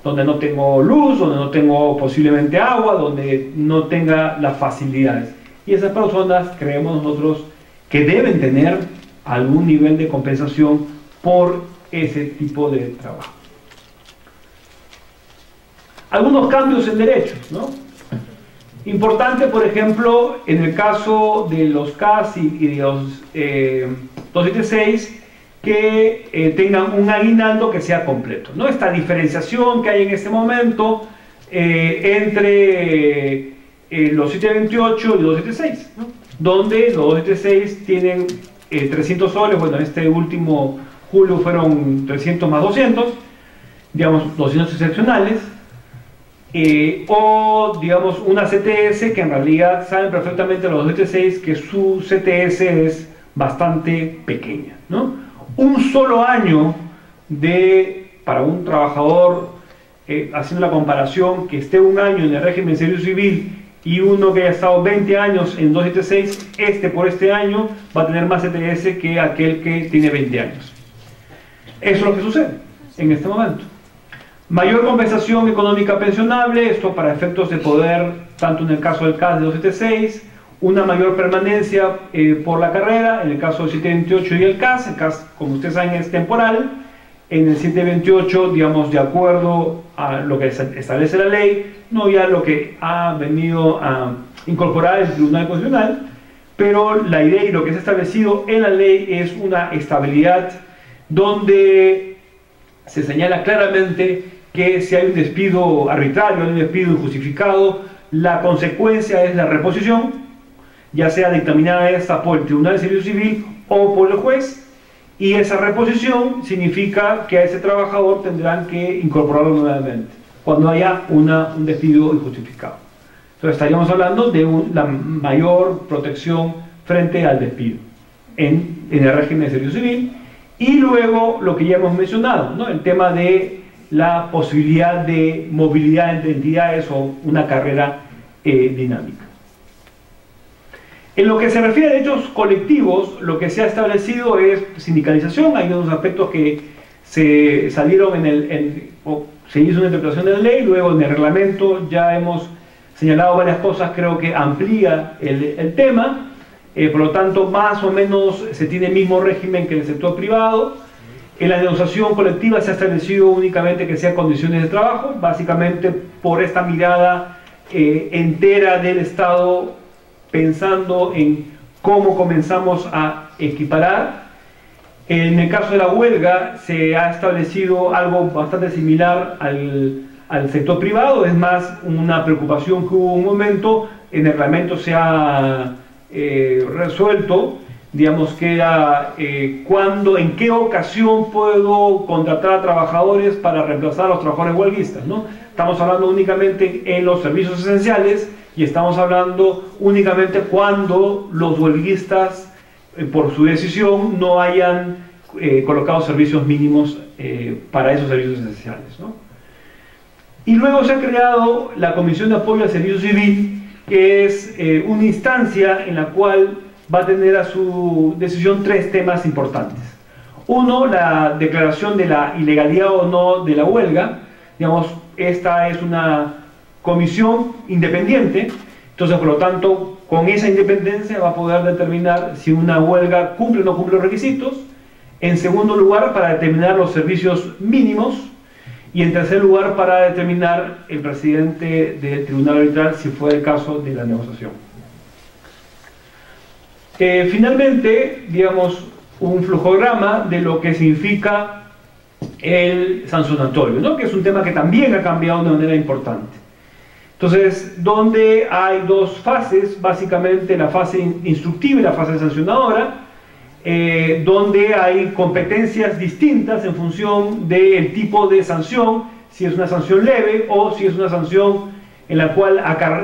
donde no tengo luz, donde no tengo posiblemente agua, donde no tenga las facilidades. Y esas personas creemos nosotros que deben tener algún nivel de compensación por ese tipo de trabajo. Algunos cambios en derechos, ¿no? Importante, por ejemplo, en el caso de los CAS y de los 276, que tengan un aguinaldo que sea completo, ¿no? Esta diferenciación que hay en este momento entre los 728 y los 276, ¿no? Donde los 276 tienen 300 soles, bueno, este último julio fueron 300 más 200, digamos 200 excepcionales, o digamos una CTS que en realidad saben perfectamente los 276 que su CTS es bastante pequeña, ¿no? Un solo año para un trabajador, haciendo la comparación, que esté un año en el régimen de servicio civil y uno que haya estado 20 años en 276, por este año va a tener más CTS que aquel que tiene 20 años. Eso es lo que sucede en este momento. Mayor compensación económica pensionable, esto para efectos de poder, tanto en el caso del CAS de 276, una mayor permanencia por la carrera, en el caso del 728 y el CAS, como ustedes saben, es temporal. En el 728, digamos, de acuerdo a lo que establece la ley, no ya lo que ha venido a incorporar el Tribunal Constitucional, pero la idea y lo que se ha establecido en la ley es una estabilidad donde se señala claramente que si hay un despido arbitrario, hay un despido injustificado, la consecuencia es la reposición, ya sea dictaminada esta por el Tribunal de Servicio Civil o por el juez, y esa reposición significa que a ese trabajador tendrán que incorporarlo nuevamente cuando haya un despido injustificado. Entonces estaríamos hablando de la mayor protección frente al despido en el régimen de servicio civil. Y luego lo que ya hemos mencionado, ¿no? El tema de la posibilidad de movilidad entre entidades o una carrera dinámica. En lo que se refiere a derechos colectivos, lo que se ha establecido es sindicalización. Hay unos aspectos que se salieron o se hizo una interpretación de la ley, luego en el reglamento ya hemos señalado varias cosas, creo que amplía el tema. Por lo tanto, más o menos se tiene el mismo régimen que en el sector privado. En la negociación colectiva se ha establecido únicamente que sea condiciones de trabajo, básicamente por esta mirada entera del Estado, pensando en cómo comenzamos a equiparar. En el caso de la huelga se ha establecido algo bastante similar al sector privado, es más una preocupación que hubo un momento, en el reglamento se ha resuelto, digamos que era en qué ocasión puedo contratar a trabajadores para reemplazar a los trabajadores huelguistas, ¿no? Estamos hablando únicamente en los servicios esenciales y estamos hablando únicamente cuando los huelguistas, por su decisión, no hayan colocado servicios mínimos para esos servicios esenciales, ¿no? Y luego se ha creado la Comisión de Apoyo al Servicio Civil, que es una instancia en la cual va a tener a su decisión tres temas importantes. Uno, la declaración de la ilegalidad o no de la huelga. Digamos, esta es una comisión independiente, entonces por lo tanto con esa independencia va a poder determinar si una huelga cumple o no cumple los requisitos. En segundo lugar, para determinar los servicios mínimos. Y en tercer lugar, para determinar el presidente del tribunal arbitral si fue el caso de la negociación. Finalmente, digamos, un flujograma de lo que significa el sancionatorio, ¿no? Que es un tema que también ha cambiado de manera importante. Entonces, donde hay dos fases, básicamente la fase instructiva y la fase sancionadora, donde hay competencias distintas en función del tipo de sanción, si es una sanción leve o si es una sanción en la cual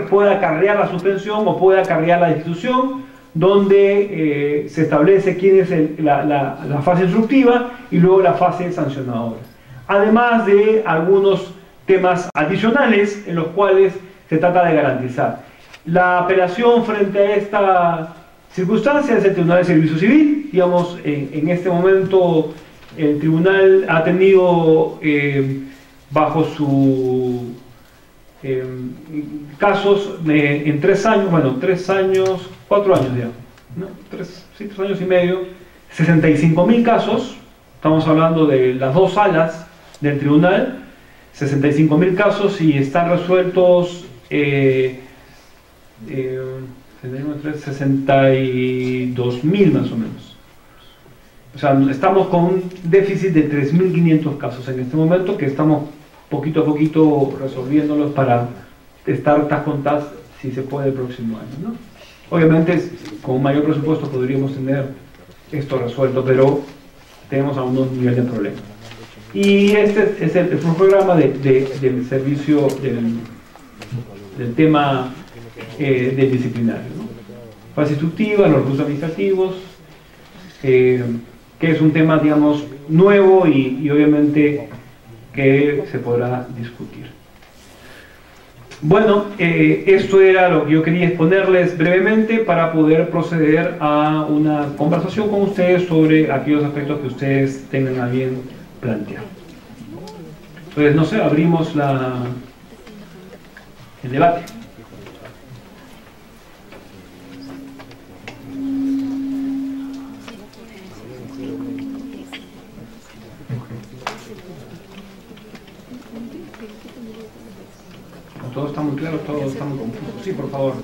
puede acarrear la suspensión o puede acarrear la destitución, donde se establece quién es la fase instructiva y luego la fase sancionadora. Además de algunos temas adicionales en los cuales se trata de garantizar. La apelación frente a esta circunstancia es el Tribunal de Servicio Civil. Digamos, en este momento el tribunal ha tenido bajo su casos en 3 años, bueno, 3 años, 4 años ya, ¿no? 3 años y medio, 65.000 casos. Estamos hablando de las 2 salas del tribunal, 65.000 casos, y están resueltos 62.000 más o menos. O sea, estamos con un déficit de 3.500 casos en este momento, que estamos poquito a poquito resolviéndolos para estar tas con tas, si se puede, el próximo año, ¿no? Obviamente, con un mayor presupuesto podríamos tener esto resuelto, pero tenemos aún un nivel de problema. Y este es el programa del servicio del tema del disciplinario, ¿no? Fase instructiva, los recursos administrativos, que es un tema, digamos, nuevo y obviamente que se podrá discutir. Bueno, esto era lo que yo quería exponerles brevemente para poder proceder a una conversación con ustedes sobre aquellos aspectos que ustedes tengan a bien plantear. Entonces, no sé, abrimos el debate. Todo está muy claro, todo está muy confuso. Sí, por favor.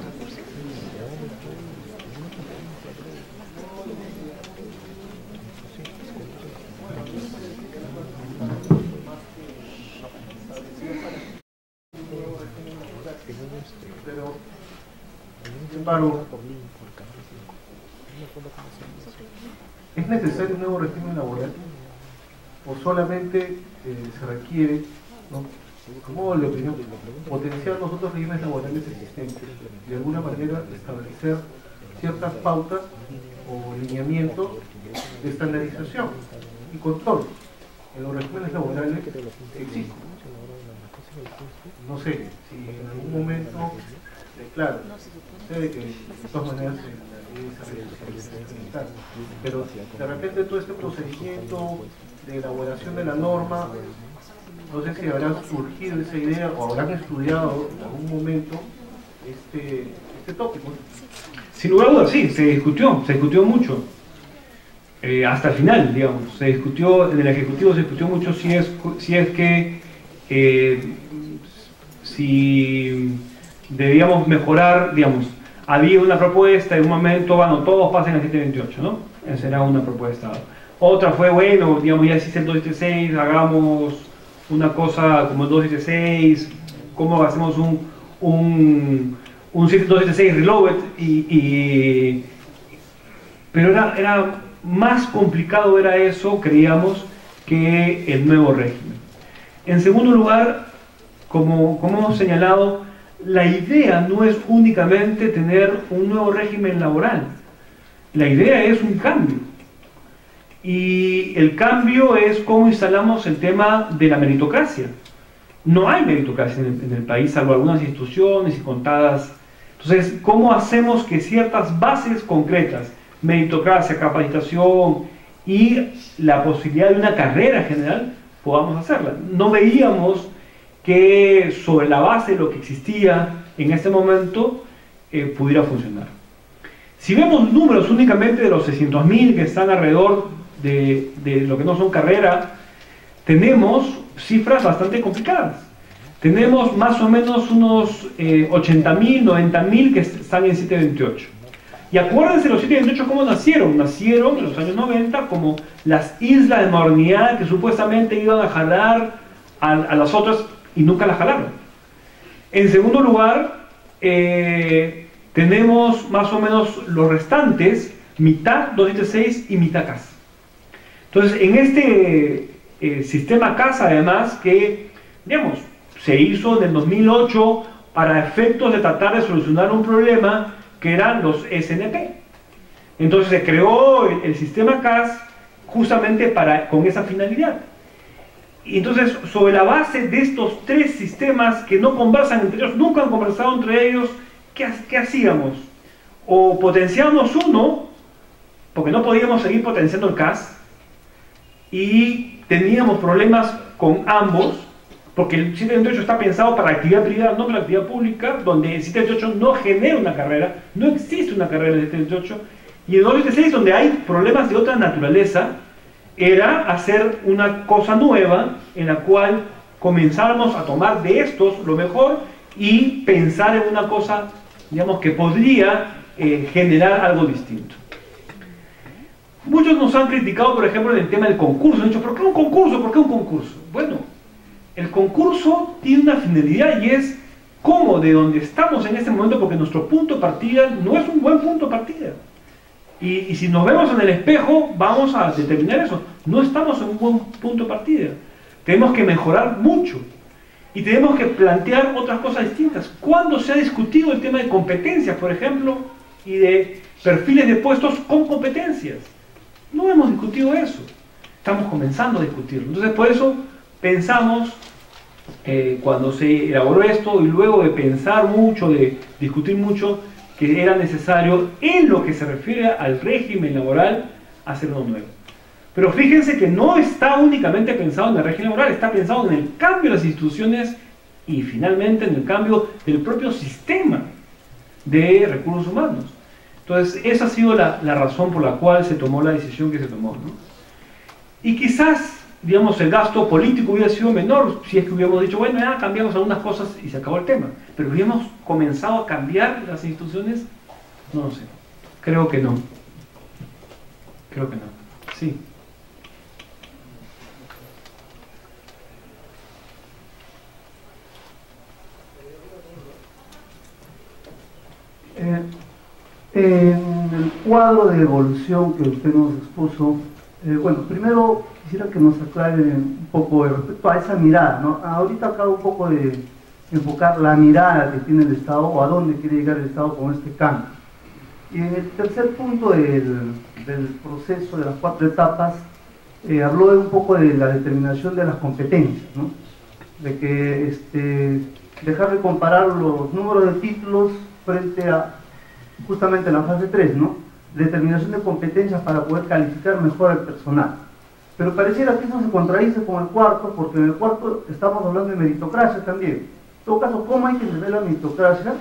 ¿Es necesario un nuevo régimen laboral? ¿O solamente se requiere, ¿no?, como de opinión, potenciar los otros regímenes laborales existentes y de alguna manera establecer ciertas pautas o lineamientos de estandarización y control en los regímenes laborales que existen? No sé si en algún momento, claro, sé que de todas maneras la ley se realiza, pero de repente todo este procedimiento de elaboración de la norma, no sé si habrá surgido esa idea o habrán estudiado en algún momento este tópico. Sin lugar a dudas, sí, se discutió mucho. Hasta el final, digamos, se discutió, en el Ejecutivo se discutió mucho si debíamos mejorar, digamos, había una propuesta en un momento, bueno, todos pasen al 728, ¿no? Esa era una propuesta. Otra fue, bueno, digamos, ya existe el 276, hagamos una cosa como el 276, cómo hacemos un 276 reloaded, pero era más complicado era eso, creíamos, que el nuevo régimen. En segundo lugar, como hemos señalado, la idea no es únicamente tener un nuevo régimen laboral, la idea es un cambio. Y el cambio es cómo instalamos el tema de la meritocracia. No hay meritocracia en el país, salvo algunas instituciones y contadas. Entonces, ¿cómo hacemos que ciertas bases concretas, meritocracia, capacitación y la posibilidad de una carrera general, podamos hacerla? No veíamos que sobre la base de lo que existía en este momento pudiera funcionar. Si vemos números únicamente de los 600.000 que están alrededor de lo que no son carrera, tenemos cifras bastante complicadas. Tenemos más o menos unos 80.000, 90.000 que están en 728. Y acuérdense los 728 cómo nacieron. Nacieron en los años 90 como las islas de modernidad que supuestamente iban a jalar a las otras y nunca las jalaron. En segundo lugar, tenemos más o menos los restantes, mitad 276 y mitad CAS. Entonces, en este sistema CAS, además, que, digamos, se hizo en el 2008 para efectos de tratar de solucionar un problema que eran los SNP. Entonces se creó el sistema CAS justamente con esa finalidad. Y entonces, sobre la base de estos tres sistemas que no conversan entre ellos, nunca han conversado entre ellos, ¿qué hacíamos? O potenciábamos uno, porque no podíamos seguir potenciando el CAS, y teníamos problemas con ambos, porque el 728 está pensado para actividad privada, no para actividad pública, donde el 728 no genera una carrera, no existe una carrera en el 728, y el 276, donde hay problemas de otra naturaleza, era hacer una cosa nueva en la cual comenzáramos a tomar de estos lo mejor y pensar en una cosa, digamos, que podría generar algo distinto. Muchos nos han criticado, por ejemplo, en el tema del concurso. Han dicho, ¿por qué un concurso? ¿Por qué un concurso? Bueno, el concurso tiene una finalidad y es cómo de donde estamos en este momento, porque nuestro punto de partida no es un buen punto de partida. Y si nos vemos en el espejo, vamos a determinar eso. No estamos en un buen punto de partida. Tenemos que mejorar mucho. Y tenemos que plantear otras cosas distintas. ¿Cuándo se ha discutido el tema de competencias, por ejemplo, y de perfiles de puestos con competencias? No hemos discutido eso. Estamos comenzando a discutirlo. Entonces, por eso pensamos, cuando se elaboró esto, y luego de pensar mucho, de discutir mucho, que era necesario, en lo que se refiere al régimen laboral, hacer uno nuevo. Pero fíjense que no está únicamente pensado en el régimen laboral, está pensado en el cambio de las instituciones y finalmente en el cambio del propio sistema de recursos humanos. Entonces, esa ha sido la razón por la cual se tomó la decisión que se tomó, ¿no? Y quizás, digamos, el gasto político hubiera sido menor si es que hubiéramos dicho, bueno, ya cambiamos algunas cosas y se acabó el tema. Pero hubiéramos comenzado a cambiar las instituciones, no lo sé. Creo que no. Creo que no. Sí. cuadro de evolución que usted nos expuso, bueno, primero quisiera que nos aclare un poco respecto a esa mirada, ¿no? Ahorita acabo un poco de enfocar la mirada que tiene el Estado o a dónde quiere llegar el Estado con este cambio. Y en el tercer punto del proceso de las 4 etapas, habló un poco de la determinación de las competencias, ¿no? De que dejar de comparar los números de títulos frente a justamente la fase 3, ¿no? Determinación de competencias para poder calificar mejor al personal. Pero pareciera que eso se contradice con el cuarto, porque en el cuarto estamos hablando de meritocracia también. En todo caso, ¿cómo hay que entender la meritocracia?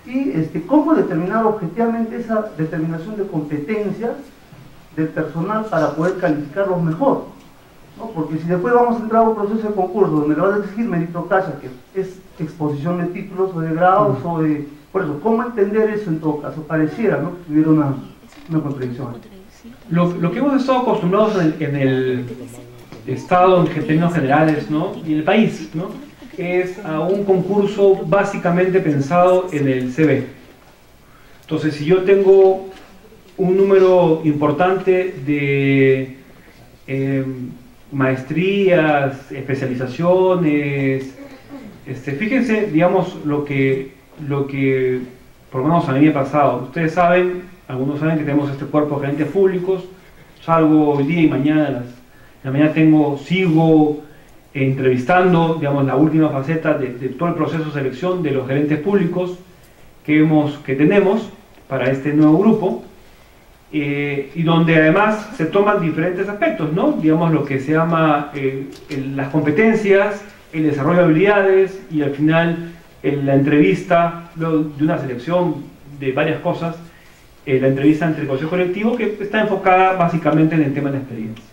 Y cómo determinar objetivamente esa determinación de competencias del personal para poder calificarlos mejor, ¿no? Porque si después vamos a entrar a un proceso de concurso donde le van a exigir meritocracia, que es exposición de títulos o de grados o de... Por eso, ¿cómo entender eso en todo caso? Pareciera, ¿no?, que hubiera una contradicción. Lo que hemos estado acostumbrados en el Estado en términos generales, ¿no?, y en el país, ¿no?, es a un concurso básicamente pensado en el CV. Entonces, si yo tengo un número importante de maestrías, especializaciones, fíjense, digamos, lo que por lo menos a mí me ha pasado. Ustedes saben, algunos saben que tenemos este cuerpo de gerentes públicos. Salgo hoy día y mañana, en la mañana sigo entrevistando, digamos, la última faceta de todo el proceso de selección de los gerentes públicos que tenemos para este nuevo grupo, y donde además se toman diferentes aspectos, ¿no? Digamos, lo que se llama las competencias, el desarrollo de habilidades y al final la entrevista, luego de una selección de varias cosas, la entrevista entre el consejo colectivo, que está enfocada básicamente en el tema de la experiencia.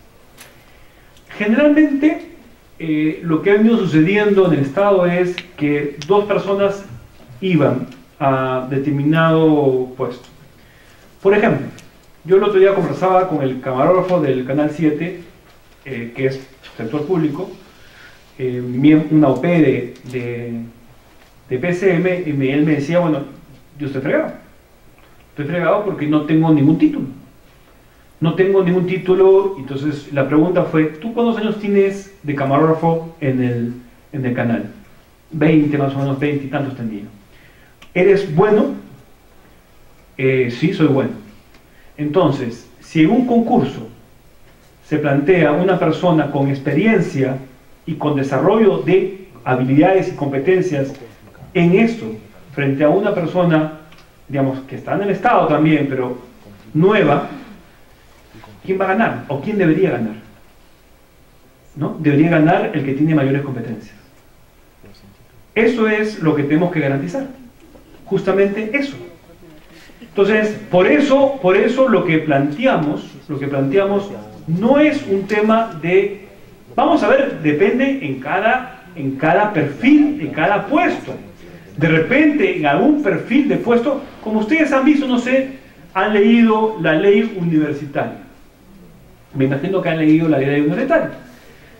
Generalmente, lo que ha venido sucediendo en el Estado es que 2 personas iban a determinado puesto. Por ejemplo, yo el otro día conversaba con el camarógrafo del Canal 7, que es sector público, una OP de PCM, y él me decía, bueno, yo estoy fregado porque no tengo ningún título. Entonces la pregunta fue, ¿tú cuántos años tienes de camarógrafo en el canal? 20 más o menos, 20 y tantos tenía. ¿Eres bueno? Sí, soy bueno. Entonces, si en un concurso se plantea una persona con experiencia y con desarrollo de habilidades y competencias en esto, frente a una persona, digamos, que está en el Estado también, pero nueva, ¿quién va a ganar? ¿O quién debería ganar? ¿No? Debería ganar el que tiene mayores competencias. Eso es lo que tenemos que garantizar. Justamente eso. Entonces, por eso lo que planteamos no es un tema de, vamos a ver, depende en cada perfil, en cada puesto. De repente, en algún perfil de puesto, como ustedes han visto, no sé, han leído la ley universitaria. Me imagino que han leído la ley universitaria.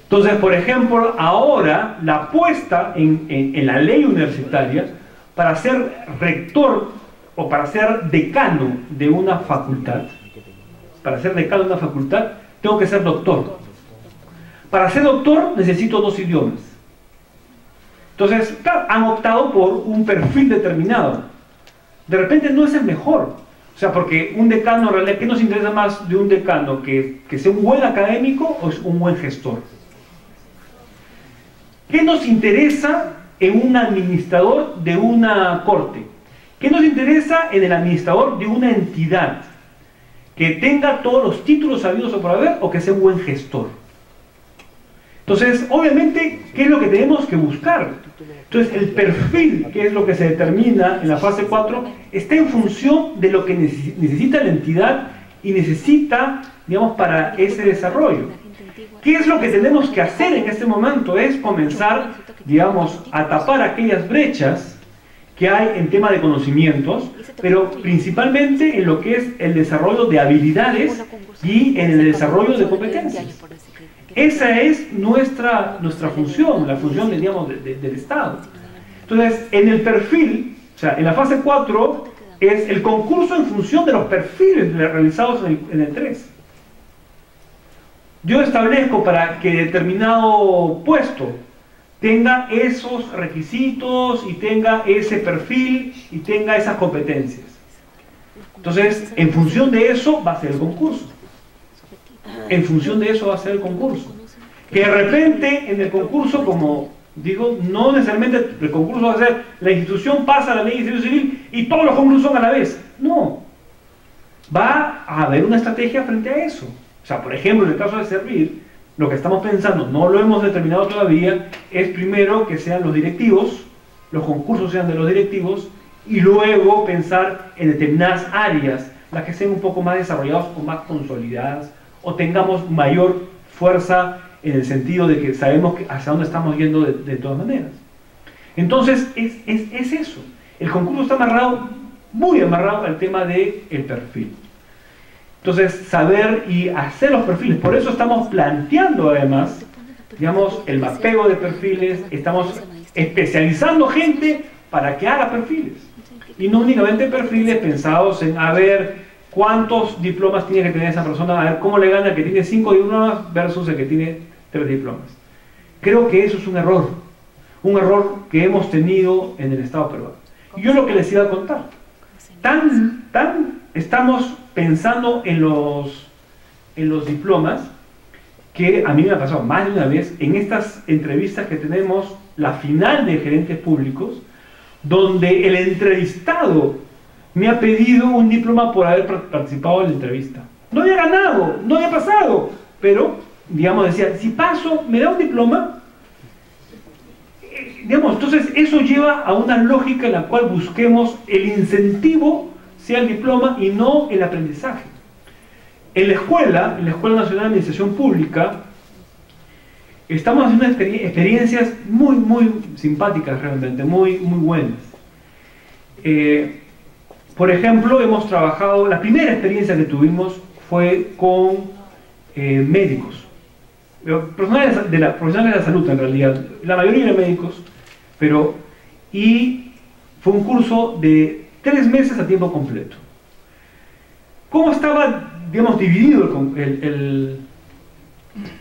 Entonces, por ejemplo, ahora la apuesta en la ley universitaria para ser rector o para ser decano de una facultad, tengo que ser doctor. Para ser doctor necesito 2 idiomas. Entonces, claro, han optado por un perfil determinado. De repente no es el mejor. O sea, porque un decano, en realidad, ¿qué nos interesa más de un decano? ¿Que sea un buen académico o un buen gestor? ¿Qué nos interesa en un administrador de una corte? ¿Qué nos interesa en el administrador de una entidad? ¿Que tenga todos los títulos habidos o por haber o que sea un buen gestor? Entonces, obviamente, ¿qué es lo que tenemos que buscar? Entonces, el perfil, que es lo que se determina en la fase 4, está en función de lo que necesita la entidad y necesita, digamos, para ese desarrollo. ¿Qué es lo que tenemos que hacer en este momento? Es comenzar, digamos, a tapar aquellas brechas que hay en tema de conocimientos, pero principalmente en lo que es el desarrollo de habilidades y en el desarrollo de competencias. Esa es nuestra función, la función, digamos, del Estado. Entonces, en el perfil, o sea, en la fase 4, es el concurso en función de los perfiles realizados en el 3. Yo establezco para que determinado puesto tenga esos requisitos y tenga ese perfil y tenga esas competencias. Entonces, en función de eso va a ser el concurso. En función de eso va a ser el concurso. Que de repente en el concurso, como digo, no necesariamente el concurso va a ser la institución pasa la ley de institución civil y todos los concursos son a la vez. No. Va a haber una estrategia frente a eso. O sea, por ejemplo, en el caso de Servir, lo que estamos pensando, no lo hemos determinado todavía, es primero que sean los directivos, los concursos sean de los directivos, y luego pensar en determinadas áreas, las que sean un poco más desarrolladas o más consolidadas, o tengamos mayor fuerza en el sentido de que sabemos hacia dónde estamos yendo de todas maneras. Entonces, es eso. El concurso está amarrado, muy amarrado al tema del perfil. Entonces, saber y hacer los perfiles. Por eso estamos planteando, además, digamos, el mapeo de perfiles. Estamos especializando gente para que haga perfiles. Y no únicamente perfiles pensados en a ver cuántos diplomas tiene que tener esa persona, a ver cómo le gana el que tiene 5 diplomas versus el que tiene 3 diplomas. Creo que eso es un error que hemos tenido en el Estado peruano. Y yo lo que les iba a contar, estamos pensando en los diplomas, que a mí me ha pasado más de una vez en estas entrevistas que tenemos, la final de gerentes públicos, donde el entrevistado me ha pedido un diploma por haber participado en la entrevista. No había ganado, no había pasado, pero, digamos, decía, si paso, ¿me da un diploma? Digamos, entonces eso lleva a una lógica en la cual busquemos el incentivo, sea el diploma y no el aprendizaje. En la Escuela Nacional de Administración Pública, estamos haciendo experiencias muy, muy simpáticas realmente, muy, muy buenas. Por ejemplo, hemos trabajado, la primera experiencia que tuvimos fue con médicos, profesionales de la salud en realidad, la mayoría eran médicos, y fue un curso de 3 meses a tiempo completo. ¿Cómo estaba, digamos, dividido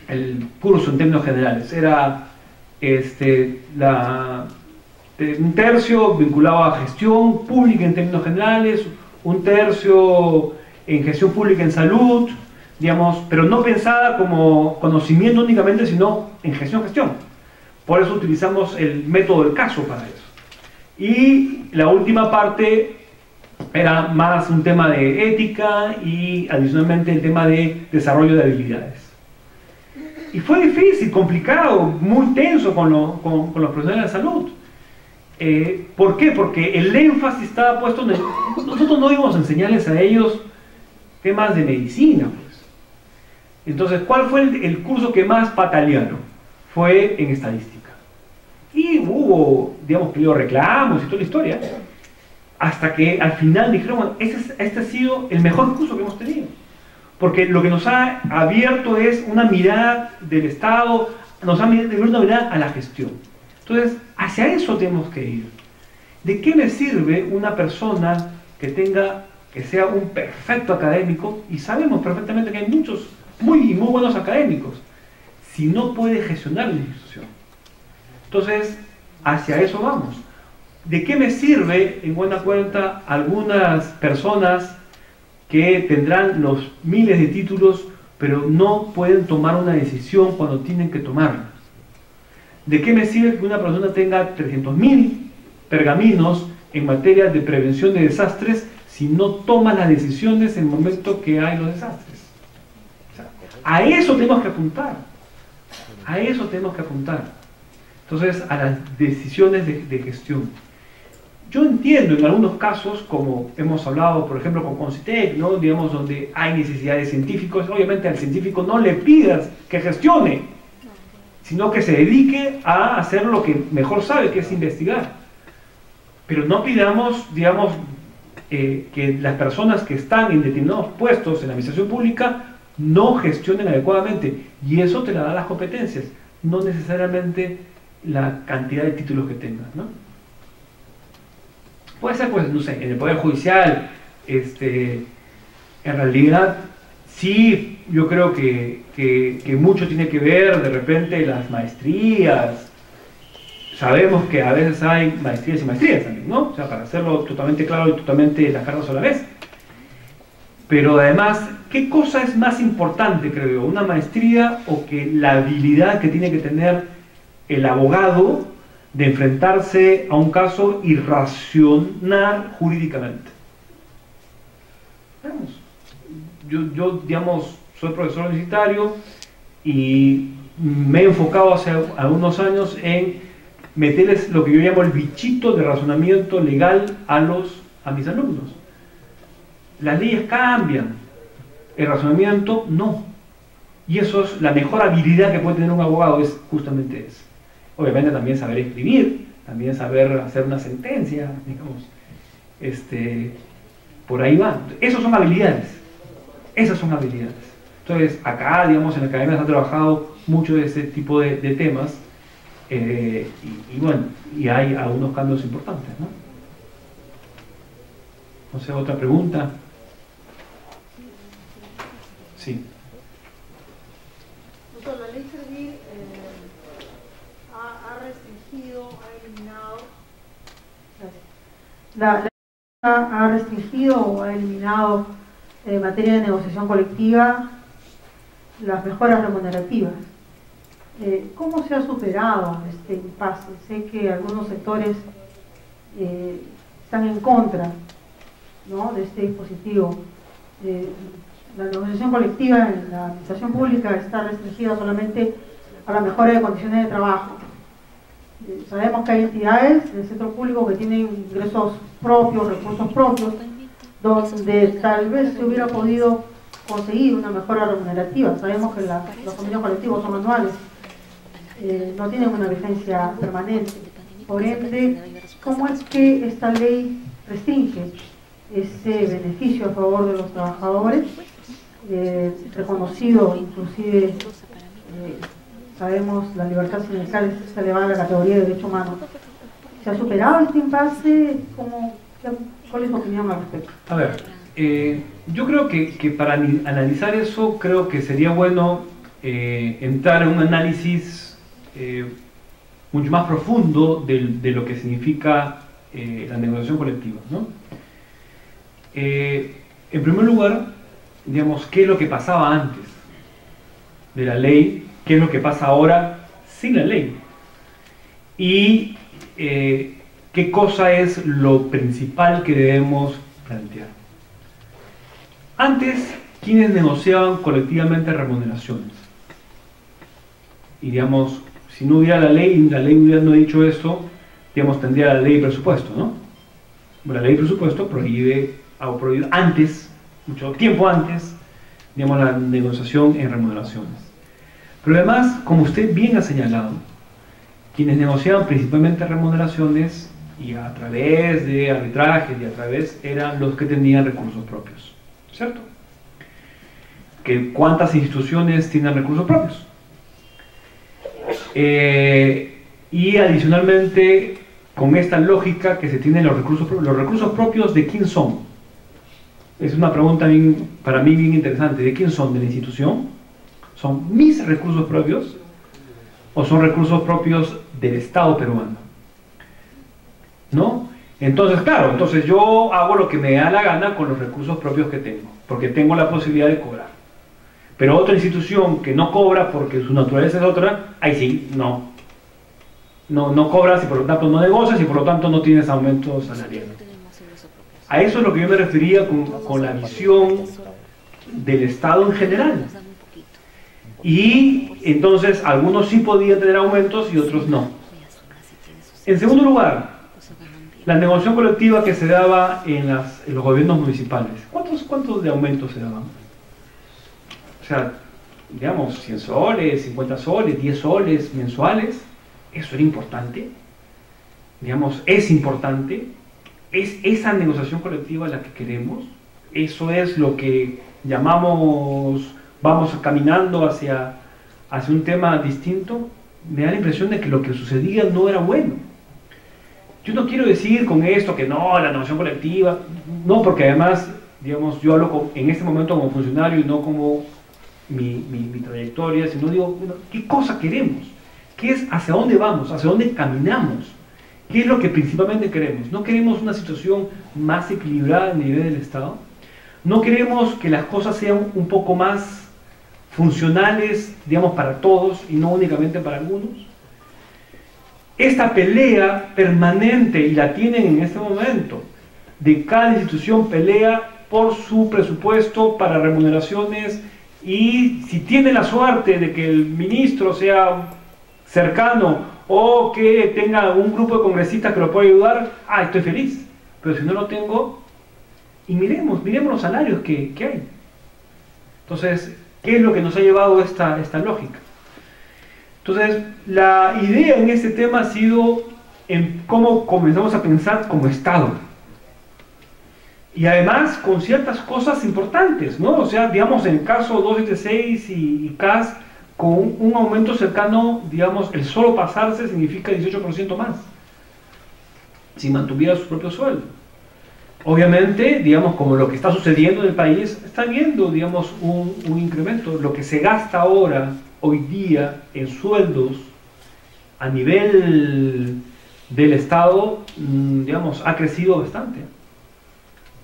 el curso en términos generales? Era un tercio vinculado a gestión pública en términos generales, un tercio en gestión pública en salud, digamos, pero no pensada como conocimiento únicamente, sino en gestión. Por eso utilizamos el método del caso para eso. Y la última parte era más un tema de ética y adicionalmente el tema de desarrollo de habilidades. Y fue difícil, complicado, muy tenso con los profesionales de la salud. ¿Por qué? Porque el énfasis estaba puesto en nosotros no íbamos a enseñarles a ellos temas de medicina, pues. Entonces, ¿cuál fue el curso que más patalearon? Fue en estadística. Y hubo, digamos, que reclamos y toda la historia, hasta que al final dijeron, bueno, este ha sido el mejor curso que hemos tenido. Porque lo que nos ha abierto es una mirada del Estado, nos ha abierto una mirada a la gestión. Entonces, hacia eso tenemos que ir. ¿De qué me sirve una persona que sea un perfecto académico? Y sabemos perfectamente que hay muchos muy buenos académicos, si no puede gestionar la institución. Entonces, hacia eso vamos. ¿De qué me sirve, en buena cuenta, algunas personas que tendrán los miles de títulos, pero no pueden tomar una decisión cuando tienen que tomarla? ¿De qué me sirve que una persona tenga 300.000 pergaminos en materia de prevención de desastres si no toma las decisiones en el momento que hay los desastres? O sea, a eso tenemos que apuntar. A eso tenemos que apuntar. Entonces, a las decisiones de gestión. Yo entiendo en algunos casos, como hemos hablado, por ejemplo, con Concitec, ¿no? Digamos, donde hay necesidades científicas, obviamente al científico no le pidas que gestione, sino que se dedique a hacer lo que mejor sabe, que es investigar. Pero no pidamos, digamos, que las personas que están en determinados puestos en la administración pública no gestionen adecuadamente. Y eso te la da las competencias, no necesariamente la cantidad de títulos que tengas, ¿no? Puede ser, pues, no sé, en el Poder Judicial, en realidad, sí, yo creo que mucho tiene que ver, de repente, las maestrías. Sabemos que a veces hay maestrías y maestrías también, ¿no? O sea, para hacerlo totalmente claro y totalmente las cartas a la vez. Pero además, ¿qué cosa es más importante, creo yo? ¿Una maestría o que la habilidad que tiene que tener el abogado de enfrentarse a un caso y razonar jurídicamente? Veamos. Yo, digamos, soy profesor universitario y me he enfocado hace algunos años en meterles lo que yo llamo el bichito de razonamiento legal a mis alumnos. Las leyes cambian, el razonamiento no. Y eso es la mejor habilidad que puede tener un abogado, es justamente eso. Obviamente también saber escribir, también saber hacer una sentencia, digamos. Por ahí va. Esas son habilidades. Esas son habilidades. Entonces, acá, digamos, en la academia se ha trabajado mucho de ese tipo de temas. Y bueno, y hay algunos cambios importantes, ¿no? No sé, otra pregunta. Sí. Doctor, la ley civil ha restringido, ha eliminado. La ley ha restringido o ha eliminado en materia de negociación colectiva las mejoras remunerativas. ¿Cómo se ha superado este impasse? Sé que algunos sectores están en contra, ¿no?, de este dispositivo. La negociación colectiva en la administración pública está restringida solamente a la mejora de condiciones de trabajo. Sabemos que hay entidades del sector público que tienen ingresos propios, recursos propios, donde tal vez se hubiera podido conseguir una mejora remunerativa. Sabemos que los convenios colectivos son anuales, no tienen una vigencia permanente. Por ende, ¿cómo es que esta ley restringe ese beneficio a favor de los trabajadores, reconocido inclusive, sabemos, la libertad sindical está elevada a la categoría de derecho humano? ¿Se ha superado este impasse? ¿Cuál es su opinión al respecto? A ver, yo creo que para analizar eso, creo que sería bueno entrar en un análisis mucho más profundo de lo que significa la negociación colectiva, ¿no? En primer lugar, digamos, ¿qué es lo que pasaba antes de la ley? ¿Qué es lo que pasa ahora sin la ley? Y ¿qué cosa es lo principal que debemos plantear? Antes, ¿quiénes negociaban colectivamente remuneraciones? Y digamos, si no hubiera la ley hubiera no dicho esto, digamos, tendría la ley de presupuesto, ¿no? La ley de presupuesto prohíbe antes, mucho tiempo antes, digamos, la negociación en remuneraciones. Pero además, como usted bien ha señalado, quienes negociaban principalmente remuneraciones y a través de arbitrajes eran los que tenían recursos propios, ¿cierto? ¿Cuántas instituciones tienen recursos propios? Y adicionalmente, con esta lógica que se tienen los recursos propios, ¿de quién son? Es una pregunta para mí bien interesante. ¿De quién son? ¿De la institución? ¿Son mis recursos propios? ¿O son recursos propios del Estado peruano? ¿No? Entonces, claro, yo hago lo que me da la gana con los recursos propios que tengo, porque tengo la posibilidad de cobrar. Pero otra institución que no cobra porque su naturaleza es otra, ahí sí, no cobras y por lo tanto no negocias y por lo tanto no tienes aumento salarial. A eso es lo que yo me refería con la visión del Estado en general. Y entonces algunos sí podían tener aumentos y otros no. En segundo lugar, la negociación colectiva que se daba en los gobiernos municipales. ¿Cuántos de aumentos se daban? O sea, digamos, 100 soles, 50 soles, 10 soles mensuales. Eso era importante. Digamos, es importante. ¿Es esa negociación colectiva la que queremos? ¿Eso es lo que llamamos, vamos caminando hacia un tema distinto? Me da la impresión de que lo que sucedía no era bueno. Yo no quiero decir con esto que no, la negociación colectiva, no, porque además, digamos, yo hablo en este momento como funcionario y no como mi trayectoria, sino digo, bueno, ¿qué cosa queremos? ¿Qué es hacia dónde vamos? ¿Hacia dónde caminamos? ¿Qué es lo que principalmente queremos? ¿No queremos una situación más equilibrada a nivel del Estado? ¿No queremos que las cosas sean un poco más funcionales, digamos, para todos y no únicamente para algunos? Esta pelea permanente, y la tienen en este momento, de cada institución pelea por su presupuesto para remuneraciones, y si tiene la suerte de que el ministro sea cercano o que tenga un grupo de congresistas que lo pueda ayudar, estoy feliz. Pero si no lo tengo, y miremos los salarios que hay. Entonces, ¿qué es lo que nos ha llevado esta lógica? Entonces, la idea en este tema ha sido en cómo comenzamos a pensar como Estado. Y además con ciertas cosas importantes, ¿no? O sea, digamos, en el caso 276 y CAS, con un aumento cercano, digamos, el solo pasarse significa 18% más, si mantuviera su propio sueldo. Obviamente, digamos, como lo que está sucediendo en el país, está viendo, digamos, un incremento. Lo que se gasta ahora, hoy día, en sueldos, a nivel del Estado, digamos, ha crecido bastante.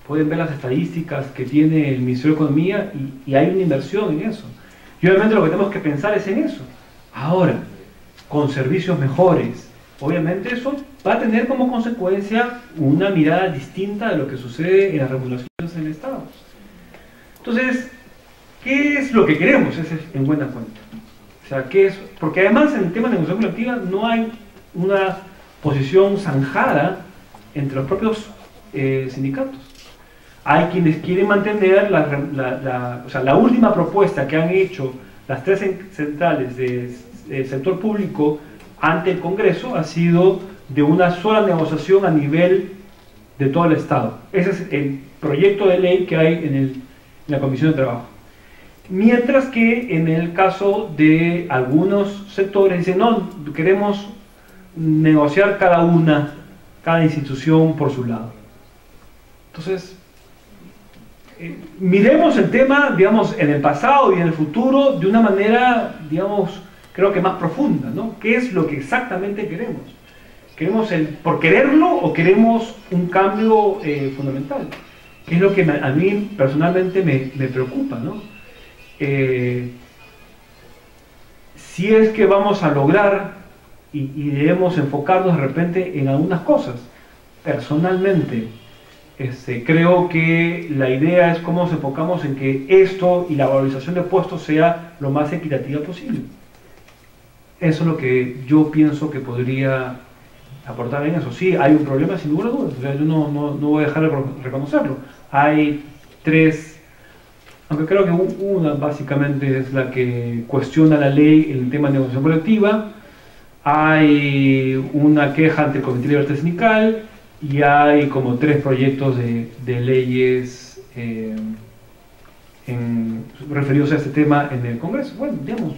Pueden ver las estadísticas que tiene el Ministerio de Economía y hay una inversión en eso. Y obviamente lo que tenemos que pensar es en eso. Ahora, con servicios mejores, obviamente eso va a tener como consecuencia una mirada distinta de lo que sucede en las remuneraciones en el Estado. Entonces, ¿qué es lo que queremos? Ese es en buena cuenta. O sea, ¿qué es? Porque además en el tema de negociación colectiva no hay una posición zanjada entre los propios sindicatos. Hay quienes quieren mantener la última propuesta que han hecho las tres centrales del sector público ante el Congreso ha sido de una sola negociación a nivel de todo el Estado. Ese es el proyecto de ley que hay en la Comisión de Trabajo. Mientras que en el caso de algunos sectores dicen, no, queremos negociar cada institución por su lado. Entonces, miremos el tema, digamos, en el pasado y en el futuro de una manera, digamos, creo que más profunda, ¿no? ¿Qué es lo que exactamente queremos? ¿Queremos por quererlo o queremos un cambio fundamental? Que es lo que a mí personalmente me preocupa, ¿no? Si es que vamos a lograr y debemos enfocarnos de repente en algunas cosas. Personalmente, creo que la idea es cómo nos enfocamos en que esto y la valorización de puestos sea lo más equitativa posible. Eso es lo que yo pienso que podría aportar en eso. Sí, hay un problema sin lugar a dudas, o sea, yo no voy a dejar de reconocerlo. Hay tres, aunque creo que una básicamente es la que cuestiona la ley en el tema de negociación colectiva. Hay una queja ante el Comité de Libertad Sindical y hay como 3 proyectos de leyes referidos a este tema en el Congreso. Bueno, digamos,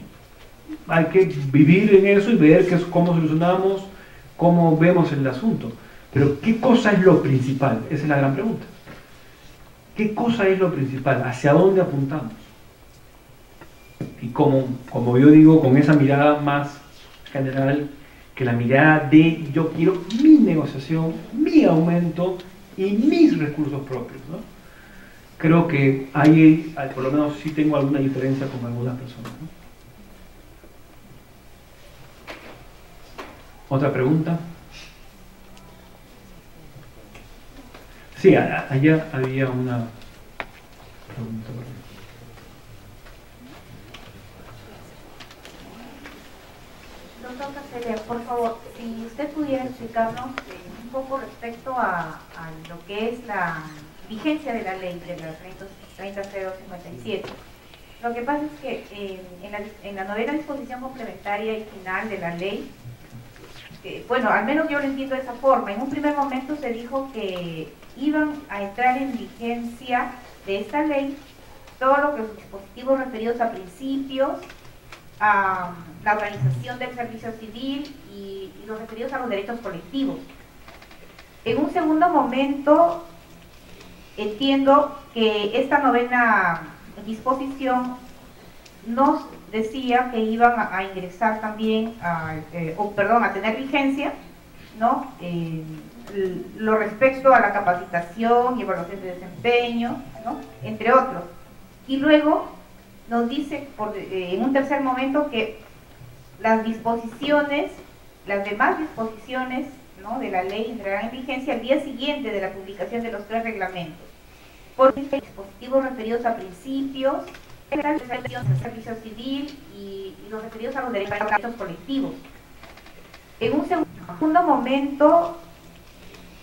hay que vivir en eso y ver cómo solucionamos, cómo vemos el asunto. Pero ¿qué cosa es lo principal? Esa es la gran pregunta. ¿Qué cosa es lo principal? ¿Hacia dónde apuntamos? Y como yo digo, con esa mirada más general, que la mirada de yo quiero mi negociación, mi aumento y mis recursos propios, ¿no? Creo que ahí, por lo menos sí tengo alguna diferencia con algunas personas, ¿no? ¿Otra pregunta? Sí, allá había una pregunta. Doctor Casteller, por favor, si usted pudiera explicarnos un poco respecto a lo que es la vigencia de la ley de la 30.057. Lo que pasa es que en la novena disposición complementaria y final de la ley, bueno, al menos yo lo entiendo de esa forma. En un primer momento se dijo que iban a entrar en vigencia de esta ley todos los dispositivos referidos a principios, a la organización del servicio civil y los referidos a los derechos colectivos. En un segundo momento, entiendo que esta novena disposición nos decía que iban a ingresar también, a tener vigencia, ¿no? Lo respecto a la capacitación y evaluación de desempeño, ¿no? Entre otros. Y luego nos dice en un tercer momento que las disposiciones, las demás disposiciones, ¿no?, de la ley entrarán en vigencia al día siguiente de la publicación de los 3 reglamentos. Por dispositivos referidos a principios, servicio civil y los referidos a los derechos colectivos. En un segundo momento,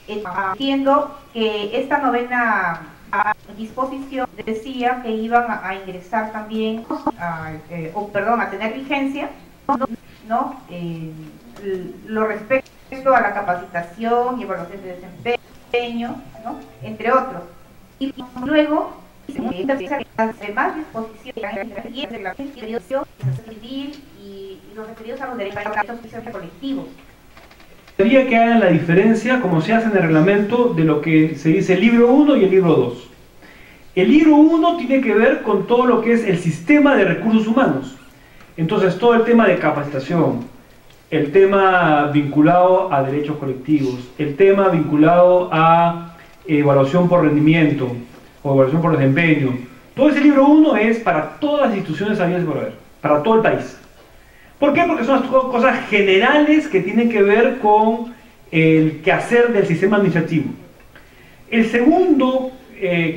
entiendo que esta novena disposición decía que iban a ingresar también, a tener vigencia, ¿no? Lo respecto a la capacitación y evaluación de desempeño, ¿no? Entre otros. Y luego, las demás disposiciones de la civil y los referidos a los derechos colectivos. Quería que hagan la diferencia, como se hace en el reglamento, de lo que se dice el libro 1 y el libro 2. El libro 1 tiene que ver con todo lo que es el sistema de recursos humanos. Entonces, todo el tema de capacitación, el tema vinculado a derechos colectivos, el tema vinculado a evaluación por rendimiento o evaluación por desempeño, todo ese libro 1 es para todas las instituciones habidas y por haber, para todo el país. ¿Por qué? Porque son cosas generales que tienen que ver con el quehacer del sistema administrativo. El segundo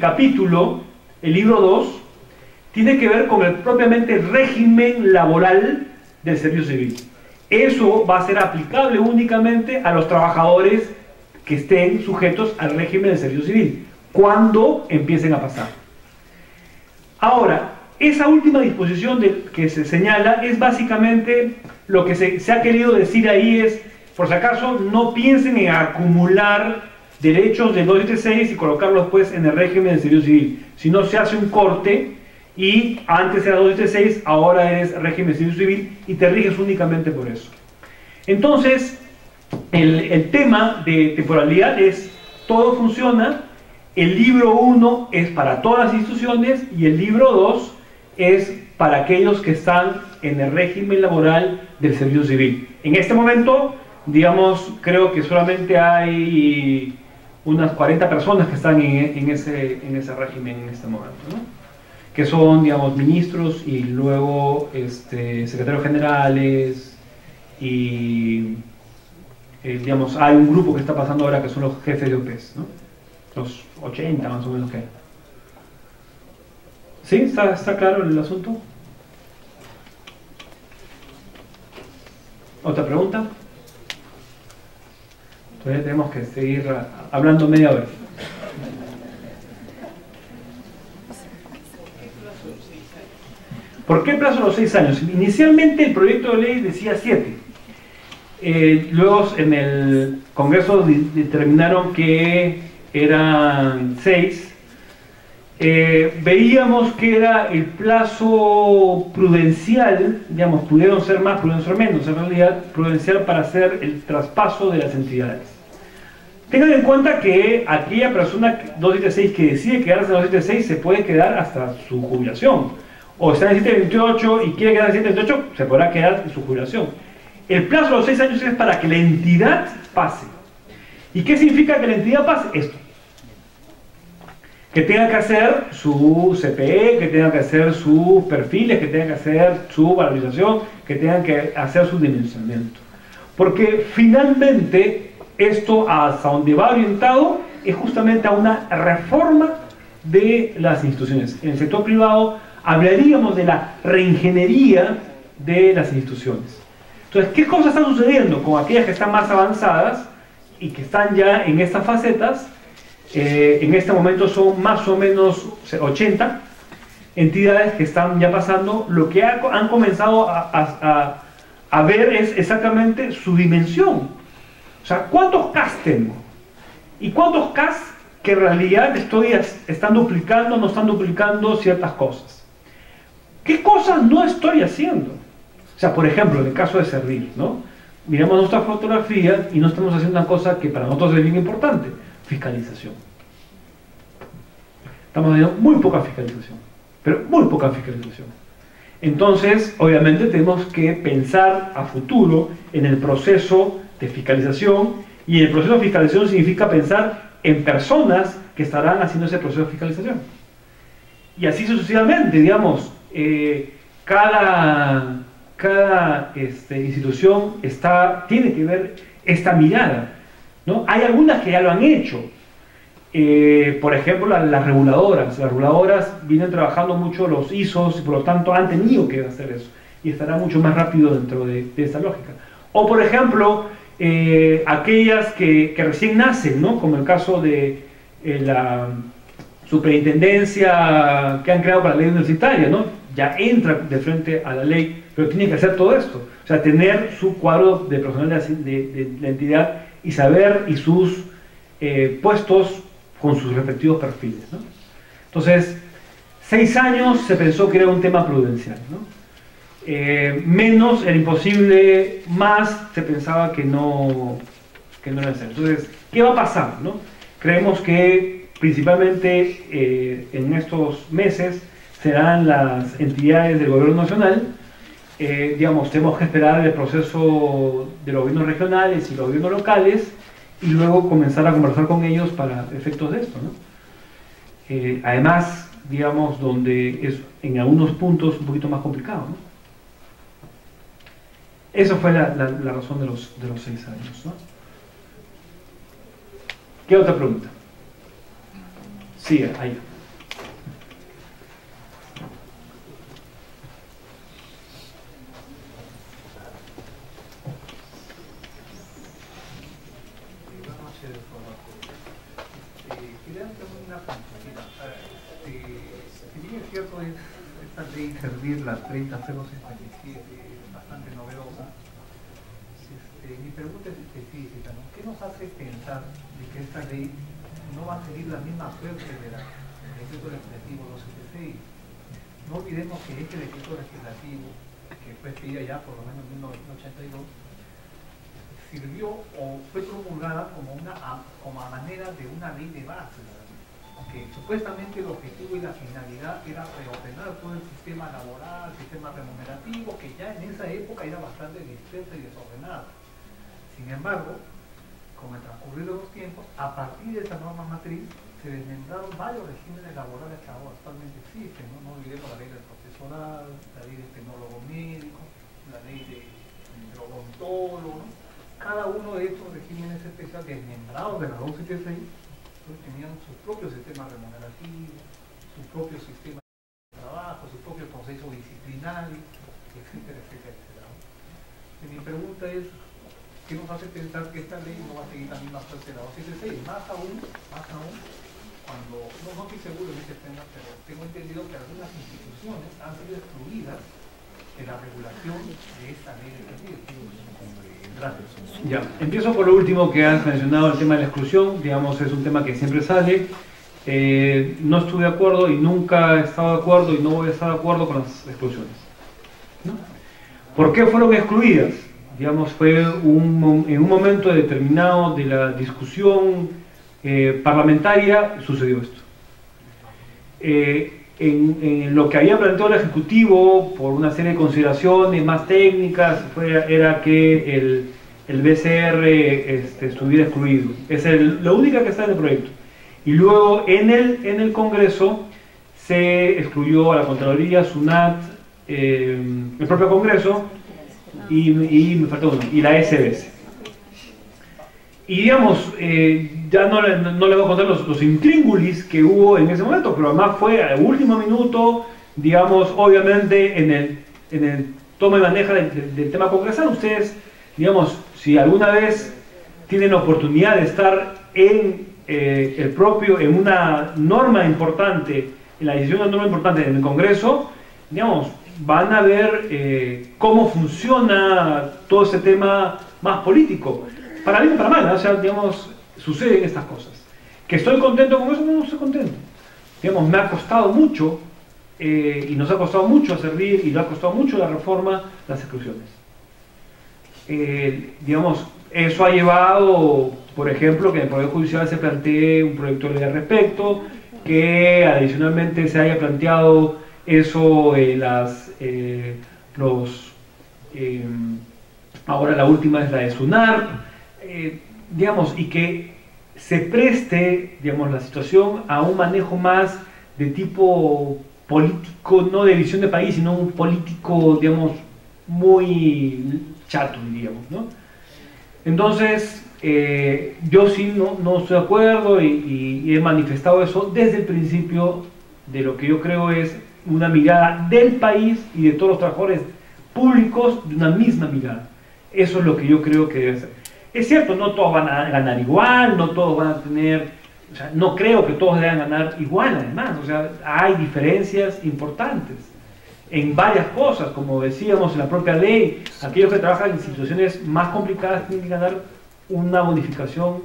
capítulo, el libro 2, tiene que ver con propiamente el régimen laboral del servicio civil. Eso va a ser aplicable únicamente a los trabajadores que estén sujetos al régimen del servicio civil, cuando empiecen a pasar. Ahora, esa última disposición que se señala es básicamente lo que se ha querido decir ahí es, por si acaso, no piensen en acumular derechos del 276 y colocarlos pues en el régimen del servicio civil, sino se hace un corte y antes era 276, ahora es régimen del servicio civil y te riges únicamente por eso. Entonces, el tema de temporalidad es, todo funciona, el libro 1 es para todas las instituciones y el libro 2 es para aquellos que están en el régimen laboral del servicio civil. En este momento, digamos, creo que solamente hay unas 40 personas que están en ese régimen en este momento, ¿no? Que son, digamos, ministros y luego secretarios generales y, digamos, hay un grupo que está pasando ahora que son los jefes de OPs, ¿no? Los 80 más o menos que hay. ¿Sí? ¿Está claro el asunto? ¿Otra pregunta? Todavía tenemos que seguir hablando media hora. ¿Por qué el plazo de los 6 años? Inicialmente el proyecto de ley decía 7. Luego en el Congreso determinaron que eran 6. Veíamos que era el plazo prudencial, digamos, pudieron ser más, pudieron ser menos, en realidad prudencial para hacer el traspaso de las entidades. Tengan en cuenta que aquella persona 276 que decide quedarse en 276 se puede quedar hasta su jubilación, o está en el 728 y quiere quedar en el 728, se podrá quedar en su jubilación. El plazo de los 6 años es para que la entidad pase. ¿Y qué significa que la entidad pase? Esto: que tenga que hacer su CPE, que tenga que hacer sus perfiles, que tenga que hacer su valorización, que tenga que hacer su dimensionamiento. Porque finalmente esto, hasta donde va orientado, es justamente a una reforma de las instituciones. En el sector privado hablaríamos de la reingeniería de las instituciones. Entonces, ¿qué cosas están sucediendo con aquellas que están más avanzadas y que están ya en estas facetas? En este momento son más o menos 80 entidades que están ya pasando. Lo que han comenzado a ver es exactamente su dimensión. O sea, ¿cuántos CAS tengo? ¿Y cuántos CAS que en realidad están duplicando, no están duplicando ciertas cosas? ¿Qué cosas no estoy haciendo? O sea, por ejemplo, en el caso de servir, ¿no? miramos nuestra fotografía y no estamos haciendo una cosa que para nosotros es bien importante: fiscalización. Estamos haciendo muy poca fiscalización, pero muy poca fiscalización. Entonces, obviamente tenemos que pensar a futuro en el proceso de fiscalización, y el proceso de fiscalización significa pensar en personas que estarán haciendo ese proceso de fiscalización. Y así sucesivamente, digamos, cada institución tiene que ver esta mirada, ¿no? Hay algunas que ya lo han hecho. Por ejemplo, las reguladoras vienen trabajando mucho los ISOs y por lo tanto han tenido que hacer eso y estará mucho más rápido dentro de esa lógica. O por ejemplo, aquellas que recién nacen, ¿no? Como el caso de la superintendencia que han creado para la ley universitaria, ¿no? Ya entra de frente a la ley, pero tiene que hacer todo esto, o sea, tener su cuadro de personal de la entidad y saber y sus puestos con sus respectivos perfiles, ¿no? Entonces, 6 años se pensó que era un tema prudencial, ¿no? Menos era imposible, más se pensaba que no era necesario. Entonces, ¿qué va a pasar, no? Creemos que principalmente en estos meses serán las entidades del gobierno nacional. Digamos, tenemos que esperar el proceso de los gobiernos regionales y los gobiernos locales y luego comenzar a conversar con ellos para efectos de esto, ¿no? Además, digamos, donde es en algunos puntos un poquito más complicado, ¿no? Esa fue la razón de los 6 años, ¿no? ¿Qué otra pregunta? Sí, ahí. Esta ley servir la 30057 bastante novedosa. Mi pregunta es específica, ¿no? ¿Qué nos hace pensar de que esta ley no va a seguir la misma suerte del decreto legislativo 276? No olvidemos que este decreto legislativo, que fue expedida ya por lo menos en 1982, sirvió o fue promulgada como a manera de una ley de base, que supuestamente el objetivo y la finalidad era reordenar todo el sistema laboral, el sistema remunerativo, que ya en esa época era bastante disperso y desordenado. Sin embargo, con el transcurrir de los tiempos, a partir de esa norma matriz, se desmembraron varios regímenes laborales que ahora actualmente existen, ¿no? No olvidemos la ley del profesorado, la ley del tecnólogo médico, la ley del odontólogo, ¿no? Cada uno de estos regímenes especiales desmembrados de la 276 tenían su propio sistema remunerativo, su propio sistema de trabajo, su propio proceso disciplinario, etcétera, etcétera, etcétera. Y mi pregunta es, ¿qué nos hace pensar que esta ley no va a seguir la misma suerte de la 276? Más aún, cuando, no estoy seguro en este tema, pero tengo entendido que algunas instituciones han sido excluidas de la regulación de esta ley de partidos. Gracias. Ya, empiezo por lo último que has mencionado, el tema de la exclusión. Digamos, es un tema que siempre sale. No estuve de acuerdo y nunca he estado de acuerdo y no voy a estar de acuerdo con las exclusiones, ¿no? ¿Por qué fueron excluidas? Digamos, fue en un momento determinado de la discusión parlamentaria sucedió esto. En lo que había planteado el Ejecutivo, por una serie de consideraciones más técnicas, era que el BCR estuviera excluido. Es la única que está en el proyecto. Y luego en el Congreso se excluyó a la Contraloría, SUNAT, el propio Congreso y me faltó uno, y la SBS. Y digamos, ya no le voy a contar los intríngulis que hubo en ese momento, pero además fue al último minuto, digamos, obviamente en el toma y maneja del tema congresal. Ustedes, digamos, si alguna vez tienen la oportunidad de estar en en una norma importante, en la decisión de una norma importante en el Congreso, digamos, van a ver cómo funciona todo ese tema más político. Para bien o para mal, o sea, digamos, suceden estas cosas. ¿Que estoy contento con eso? No estoy contento. Digamos, me ha costado mucho, y nos ha costado mucho servir, y nos ha costado mucho la reforma, las exclusiones. digamos, eso ha llevado, por ejemplo, que en el Poder Judicial se plantee un proyecto de ley al respecto, que adicionalmente se haya planteado eso, ahora la última es la de SUNARP, digamos, y que se preste, digamos, la situación a un manejo más de tipo político, no de visión de país, sino un político, digamos, muy chato, diríamos, ¿no? Entonces, yo sí no estoy de acuerdo y he manifestado eso desde el principio de lo que yo creo es una mirada del país y de todos los trabajadores públicos de una misma mirada. Eso es lo que yo creo que debe ser. Es cierto, no todos van a ganar igual, no todos van a tener, o sea, no creo que todos deban ganar igual además, o sea, hay diferencias importantes en varias cosas, como decíamos en la propia ley, aquellos que trabajan en situaciones más complicadas tienen que ganar una bonificación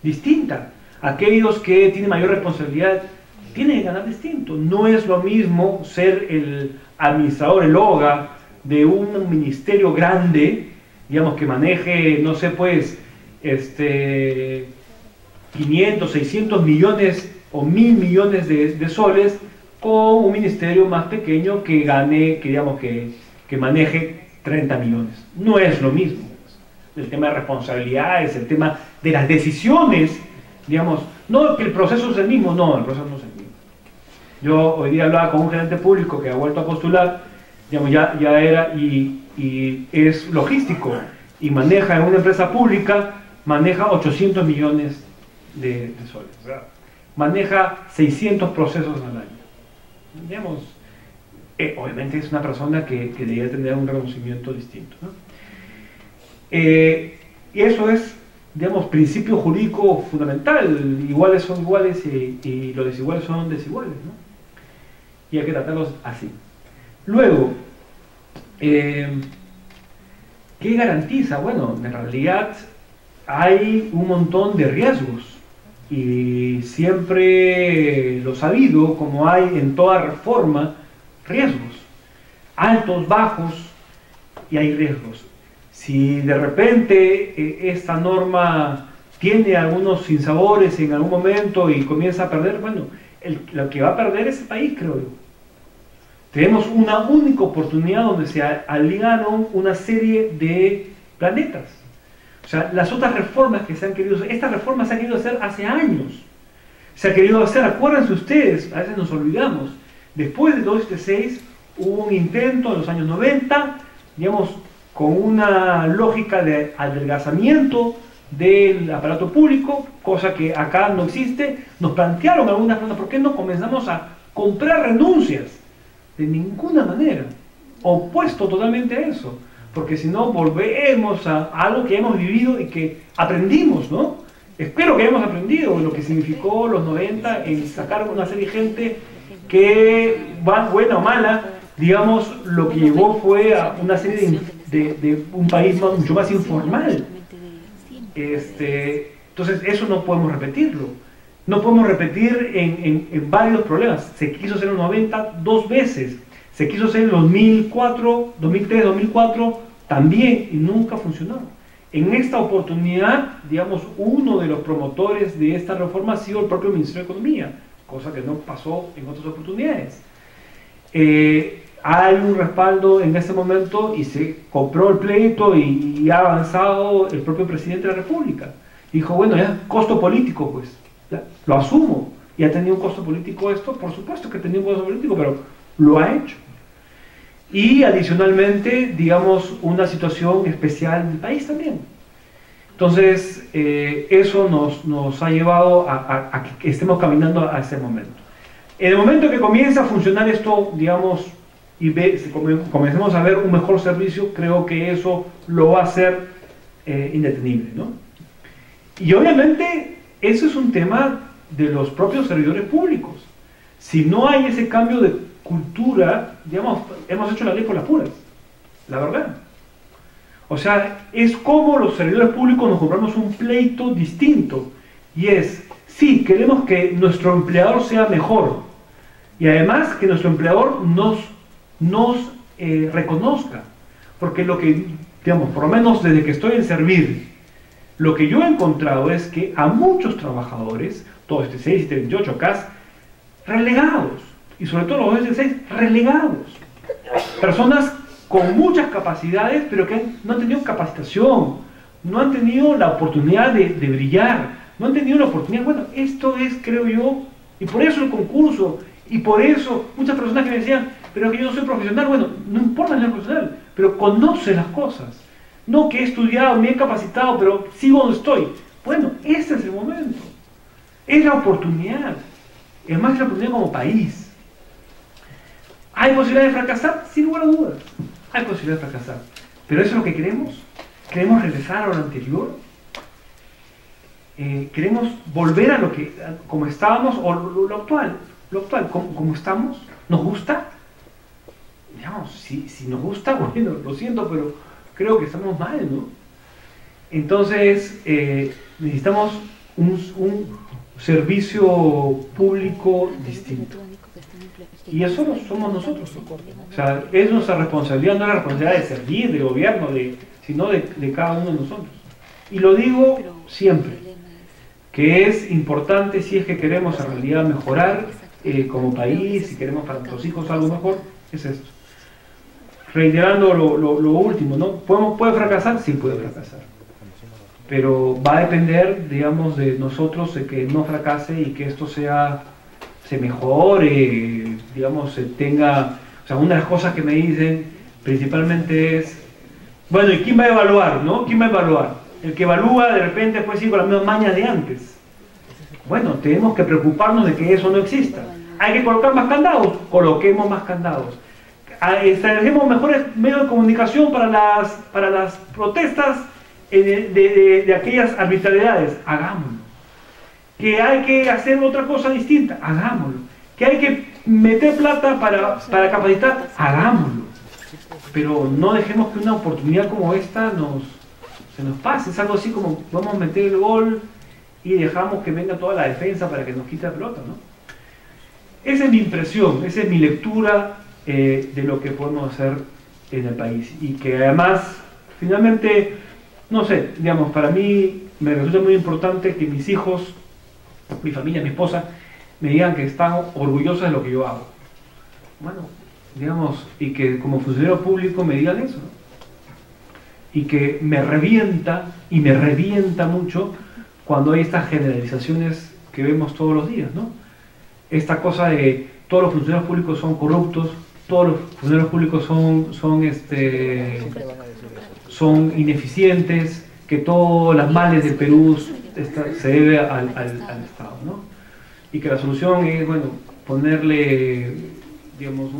distinta, aquellos que tienen mayor responsabilidad tienen que ganar distinto. No es lo mismo ser el administrador, el OGA de un ministerio grande, digamos, que maneje, no sé, pues, 500, 600 millones o 1000 millones de soles, con un ministerio más pequeño que gane, que digamos, que maneje 30 millones. No es lo mismo. El tema de responsabilidades, el tema de las decisiones, digamos, no que el proceso es el mismo, no, el proceso no es el mismo. Yo hoy día hablaba con un gerente público que ha vuelto a postular, digamos, ya era, y es logístico, y maneja en una empresa pública, maneja 800 millones de soles, ¿verdad? Maneja 600 procesos al año. Digamos, obviamente es una persona que debería tener un reconocimiento distinto, ¿no? Y eso es, digamos, principio jurídico fundamental. Iguales son iguales y los desiguales son desiguales, ¿no? Y hay que tratarlos así. Luego, ¿qué garantiza? Bueno, en realidad hay un montón de riesgos y siempre lo sabido, como hay en toda reforma, riesgos, altos, bajos, y hay riesgos. Si de repente esta norma tiene algunos sinsabores en algún momento y comienza a perder, bueno, lo que va a perder es el país, creo yo. Tenemos una única oportunidad donde se aliaron una serie de planetas. O sea, las otras reformas que se han querido hacer, estas reformas se han querido hacer hace años. Se ha querido hacer, acuérdense ustedes, a veces nos olvidamos, después de 276 hubo un intento en los años 90, digamos, con una lógica de adelgazamiento del aparato público, cosa que acá no existe. Nos plantearon algunas cosas, ¿por qué no comenzamos a comprar renuncias? De ninguna manera, opuesto totalmente a eso, porque si no volvemos a algo que hemos vivido y que aprendimos, ¿no? Espero que hayamos aprendido lo que significó los 90 en sacar una serie de gente que, buena o mala, digamos, lo que llevó fue a una serie de un país mucho más informal. Entonces eso no podemos repetirlo. No podemos repetir en varios problemas. Se quiso hacer en los 90 dos veces. Se quiso hacer en 2004, 2003, 2004 también y nunca funcionó. En esta oportunidad, digamos, uno de los promotores de esta reforma ha sido el propio Ministerio de Economía, cosa que no pasó en otras oportunidades. Hay un respaldo en este momento y se compró el pleito y ha avanzado el propio presidente de la República. Dijo, bueno, ya, costo político, pues, ya, lo asumo. ¿Y ha tenido un costo político esto? Por supuesto que ha tenido un costo político, pero lo ha hecho. Y adicionalmente, digamos, una situación especial del país también. Entonces, eso nos ha llevado a que estemos caminando a ese momento. En el momento que comienza a funcionar esto, digamos, y comencemos a ver un mejor servicio, creo que eso lo va a hacer indetenible, ¿no? Y obviamente, eso es un tema de los propios servidores públicos. Si no hay ese cambio de cultura, digamos, hemos hecho la ley por las puras, la verdad. O sea, es como los servidores públicos nos compramos un pleito distinto, y es, sí, queremos que nuestro empleador sea mejor, y además que nuestro empleador nos reconozca. O Porque lo que, digamos, por lo menos desde que estoy en Servir, lo que yo he encontrado es que a muchos trabajadores, todo este 6 y 38 acá, relegados, y sobre todo los 6, relegados. Personas con muchas capacidades, pero que no han tenido capacitación, no han tenido la oportunidad de brillar, no han tenido la oportunidad. Bueno, esto es, creo yo, y por eso el concurso, y por eso muchas personas que me decían, pero que yo no soy profesional. Bueno, no importa si no soy profesional, pero conoce las cosas. No que he estudiado, me he capacitado, pero sigo donde estoy. Bueno, este es el momento. Es la oportunidad. Es más, es la oportunidad como país. ¿Hay posibilidad de fracasar? Sin lugar a dudas. Hay posibilidad de fracasar. ¿Pero eso es lo que queremos? ¿Queremos regresar a lo anterior? ¿Queremos volver a lo que, como estábamos, o lo actual? Lo actual, ¿cómo estamos? ¿Nos gusta? Digamos, si nos gusta, bueno, lo siento, pero creo que estamos mal, ¿no? Entonces, necesitamos un servicio público distinto. Y eso somos nosotros, ¿no? O sea, es nuestra responsabilidad, no es la responsabilidad de Servir, del gobierno, sino de cada uno de nosotros. Y lo digo siempre, que es importante si es que queremos en realidad mejorar como país, si queremos para nuestros hijos algo mejor, es esto. Reiterando lo último, ¿no? ¿Puede fracasar? Sí, puede fracasar. Pero va a depender, digamos, de nosotros, de que no fracase y que esto se mejore, digamos, se tenga... O sea, una de las cosas que me dicen principalmente es, bueno, ¿y quién va a evaluar, no? ¿Quién va a evaluar? El que evalúa de repente puede seguir con las mismas mañas de antes. Bueno, tenemos que preocuparnos de que eso no exista. Hay que colocar más candados, coloquemos más candados. Establecemos mejores medios de comunicación para las protestas de aquellas arbitrariedades, hagámoslo. Que hay que hacer otra cosa distinta, hagámoslo. Que hay que meter plata para capacitar, hagámoslo. Pero no dejemos que una oportunidad como esta se nos pase. Es algo así como vamos a meter el gol y dejamos que venga toda la defensa para que nos quite la pelota, ¿no? Esa es mi impresión, esa es mi lectura de lo que podemos hacer en el país. Y que además, finalmente, no sé, digamos, para mí me resulta muy importante que mis hijos, mi familia, mi esposa, me digan que están orgullosos de lo que yo hago. Bueno, digamos, y que como funcionario público me digan eso, ¿no? Y que me revienta, y me revienta mucho cuando hay estas generalizaciones que vemos todos los días, ¿no? Esta cosa de todos los funcionarios públicos son corruptos, todos los funcionarios públicos son ineficientes, que todos los males del Perú se debe al Estado, ¿no? Y que la solución es, bueno, ponerle, digamos,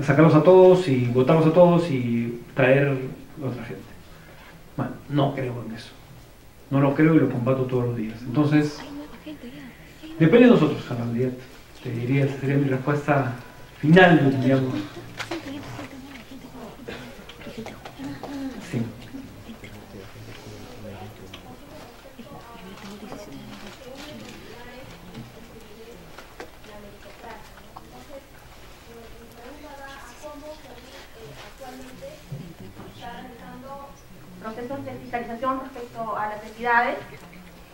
sacarlos a todos y votarlos a todos y traer a otra gente. Bueno, no creo en eso. No lo creo y lo combato todos los días. Entonces, depende de nosotros, en realidad. Te diría, esa sería mi respuesta final, digamos. Sí. Procesos de fiscalización respecto a las entidades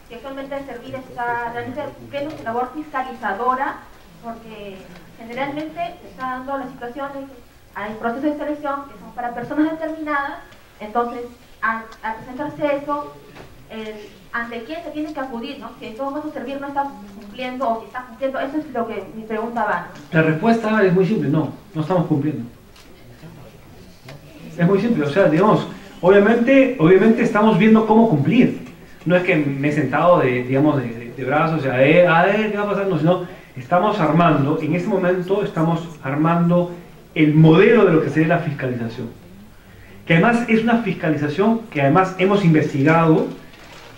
que actualmente el Servir está cumpliendo su labor fiscalizadora, porque generalmente se está dando la situación de que hay procesos de selección que son para personas determinadas. Entonces, al presentarse eso, ¿ante quién se tiene que acudir, no? Si en todo caso Servir no está cumpliendo o si está cumpliendo, eso es lo que mi pregunta va, ¿no? La respuesta es muy simple, no estamos cumpliendo. Es muy simple, o sea, digamos, obviamente estamos viendo cómo cumplir. No es que me he sentado de brazos, o sea, a ver qué va a pasar, no, sino estamos armando, en este momento estamos armando el modelo de lo que sería la fiscalización. Que además es una fiscalización que además hemos investigado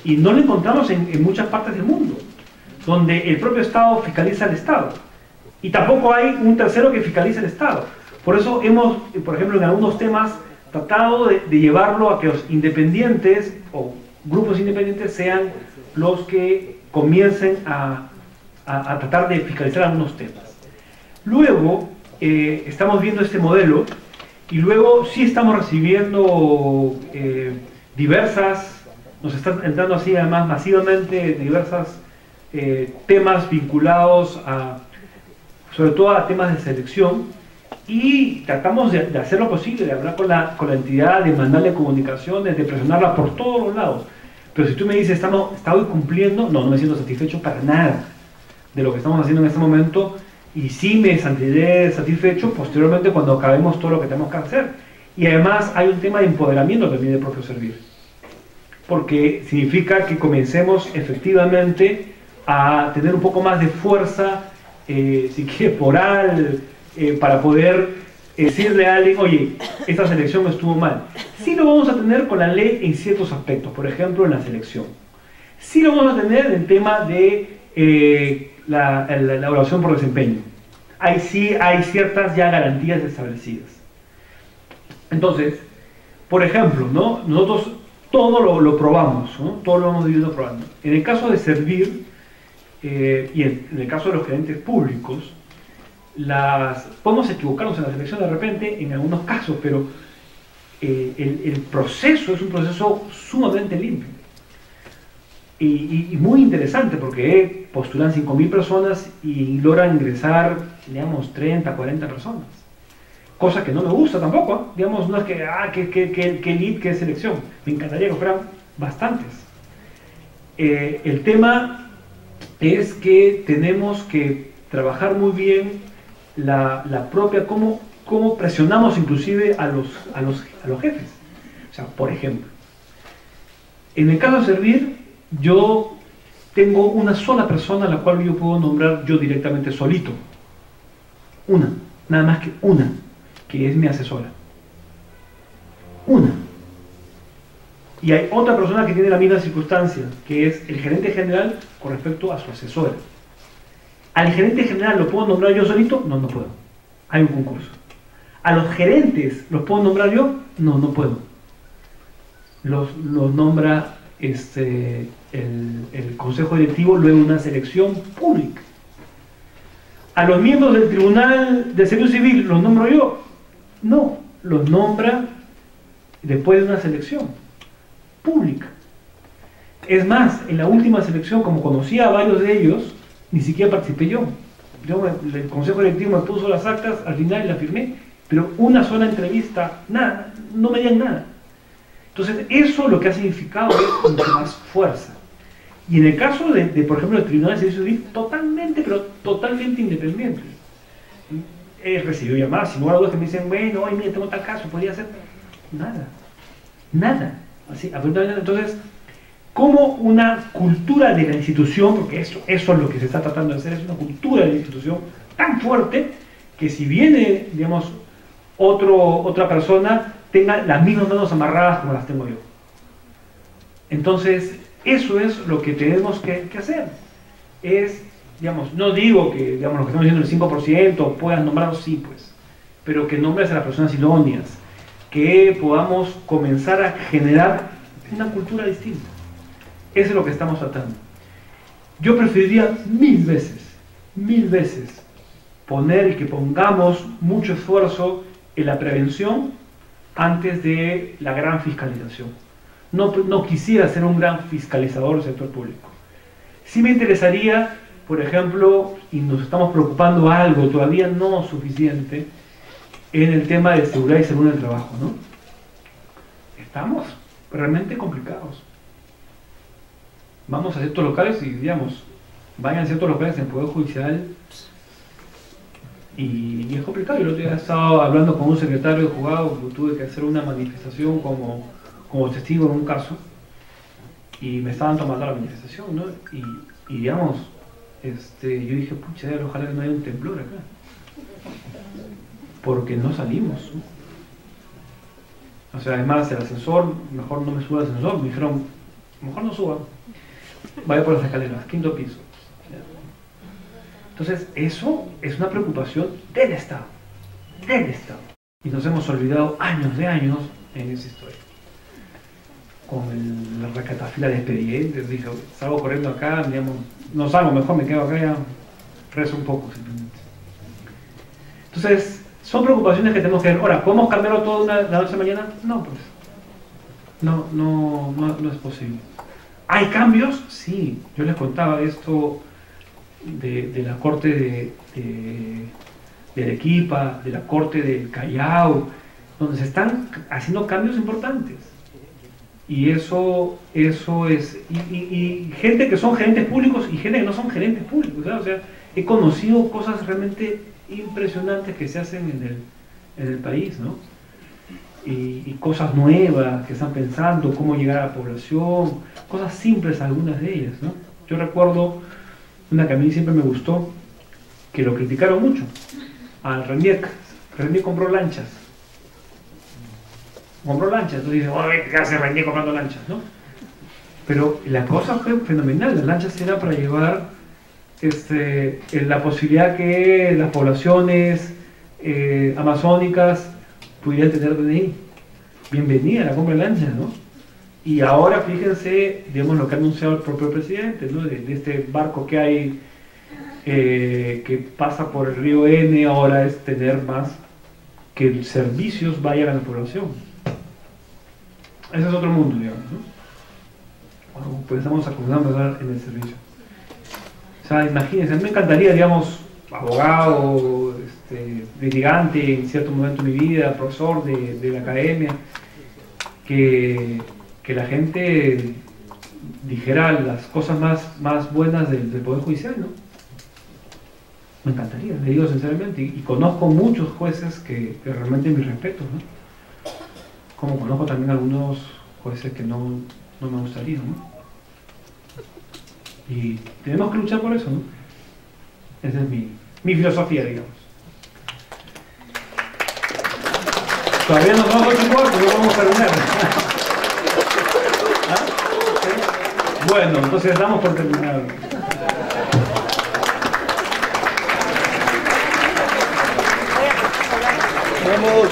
y no lo encontramos en muchas partes del mundo, donde el propio Estado fiscaliza al Estado. Y tampoco hay un tercero que fiscalice al Estado. Por eso hemos, por ejemplo, en algunos temas, tratado de llevarlo a que los independientes o grupos independientes sean los que comiencen a tratar de fiscalizar algunos temas. Luego, estamos viendo este modelo Y luego sí estamos recibiendo nos están entrando así además masivamente diversas temas vinculados sobre todo a temas de selección, y tratamos de hacer lo posible, de hablar con la entidad, de mandarle comunicaciones, de presionarla por todos los lados. Pero si tú me dices, ¿está hoy cumpliendo? No, no me siento satisfecho para nada de lo que estamos haciendo en este momento, y sí me sentiré satisfecho posteriormente cuando acabemos todo lo que tenemos que hacer. Y además hay un tema de empoderamiento también del propio servir, porque significa que comencemos efectivamente a tener un poco más de fuerza, si quiere, moral, para poder decirle a alguien, oye, esta selección estuvo mal. Sí lo vamos a tener con la ley en ciertos aspectos, por ejemplo en la selección. Sí lo vamos a tener en el tema de la evaluación por desempeño. Ahí sí hay ciertas ya garantías establecidas. Entonces, por ejemplo, ¿no? Nosotros todo lo probamos, ¿no? Todo lo hemos ido probando. En el caso de servir, y en el caso de los gerentes públicos, podemos equivocarnos en la selección de repente en algunos casos, pero el proceso es un proceso sumamente limpio y muy interesante, porque postulan 5.000 personas y logran ingresar, digamos, 30, 40 personas, cosa que no me gusta tampoco, ¿eh? Digamos, no es que lead, que selección, me encantaría que fueran bastantes. El tema es que tenemos que trabajar muy bien la propia, cómo presionamos inclusive a los jefes. O sea, por ejemplo, en el caso de servir, yo tengo una sola persona a la cual yo puedo nombrar yo directamente solito. Una, nada más que una, que es mi asesora. Una. Y hay otra persona que tiene la misma circunstancia, que es el gerente general con respecto a su asesora. ¿Al gerente general lo puedo nombrar yo solito? No, no puedo. Hay un concurso. ¿A los gerentes los puedo nombrar yo? No, no puedo. Los nombra el consejo directivo luego de una selección pública. ¿A los miembros del Tribunal de Servicio Civil los nombro yo? No, los nombra después de una selección pública. Es más, en la última selección, como conocía a varios de ellos, ni siquiera participé yo. El consejo directivo me puso las actas, al final la firmé, pero una sola entrevista, nada, no me dieron nada. Entonces, eso lo que ha significado es mucho más fuerza. Y en el caso de por ejemplo, el Tribunal de Servicio Civil, totalmente, pero totalmente independiente. He recibido llamadas, sin lugar a dudas, que me dicen, bueno, oye, mira, tengo tal caso, podría ser. Nada. Nada. Así, absolutamente. Entonces, como una cultura de la institución, porque eso es lo que se está tratando de hacer, es una cultura de la institución tan fuerte que si viene, digamos, otra persona, tenga las mismas manos amarradas como las tengo yo. Entonces, eso es lo que tenemos que hacer. Es, digamos, no digo que, digamos, lo que estamos diciendo el 5% puedan nombrarlos, sí, pues, pero que nombres a las personas idóneas, que podamos comenzar a generar una cultura distinta. Eso es lo que estamos tratando. Yo preferiría mil veces poner y que pongamos mucho esfuerzo en la prevención antes de la gran fiscalización. No quisiera ser un gran fiscalizador del sector público. Sí me interesaría, por ejemplo, y nos estamos preocupando algo todavía no suficiente, en el tema de seguridad y salud en el trabajo, ¿no? Estamos realmente complicados. Vamos a ciertos locales y, digamos, vayan a ciertos locales en el Poder Judicial y es complicado. Yo el otro día estaba hablando con un secretario de juzgado, tuve que hacer una manifestación como testigo en un caso y me estaban tomando la manifestación, ¿no? Y digamos, yo dije, pucha, ojalá que no haya un temblor acá, porque no salimos, ¿no? O sea, además el ascensor, mejor no me suba al ascensor, me dijeron, mejor no suba, vaya por las escaleras, 5º piso. Entonces, eso es una preocupación del Estado, y nos hemos olvidado años de años en esa historia. Con la recatafila de expedientes, dije, salgo corriendo acá, digamos, no salgo, mejor me quedo acá, ya rezo un poco simplemente. Entonces, son preocupaciones que tenemos que ver. Ahora, ¿podemos cambiarlo todo de la noche a la mañana? No, pues. No es posible. ¿Hay cambios? Sí. Yo les contaba esto de la corte de Arequipa, de la corte del Callao, donde se están haciendo cambios importantes. Y eso es... Y gente que son gerentes públicos y gente que no son gerentes públicos, ¿sabes? O sea, he conocido cosas realmente impresionantes que se hacen en el país, ¿no? Y cosas nuevas que están pensando, cómo llegar a la población, cosas simples algunas de ellas, ¿no? Yo recuerdo una que a mí siempre me gustó, que lo criticaron mucho, al Reniec. Reniec compró lanchas. Entonces dicen, ¿qué hace Reniec comprando lanchas, no? Pero la cosa fue fenomenal. Las lanchas eran para llevar la posibilidad que las poblaciones amazónicas pudieran tener DNI. Bienvenida a la compra de lanchas, ¿no? Y ahora fíjense, digamos, lo que ha anunciado el propio presidente, ¿no? De este barco que hay que pasa por el río N, ahora es tener más que servicios vayan a la población. Ese es otro mundo, digamos, ¿no? Cuando empezamos a empezar en el servicio. O sea, imagínense, a mí me encantaría, digamos, abogado, litigante en cierto momento de mi vida, profesor de la academia, que la gente dijera las cosas más buenas del Poder Judicial, ¿no? Me encantaría, le digo sinceramente, y conozco muchos jueces que realmente mis respetos, ¿no? Como conozco también algunos jueces que no me gustaría, ¿no? Y tenemos que luchar por eso, ¿no? Esa es mi filosofía, digamos. Todavía nos vamos a 8:15, no vamos a terminar. ¿Ah? ¿Sí? Bueno, entonces damos por terminado. Vamos.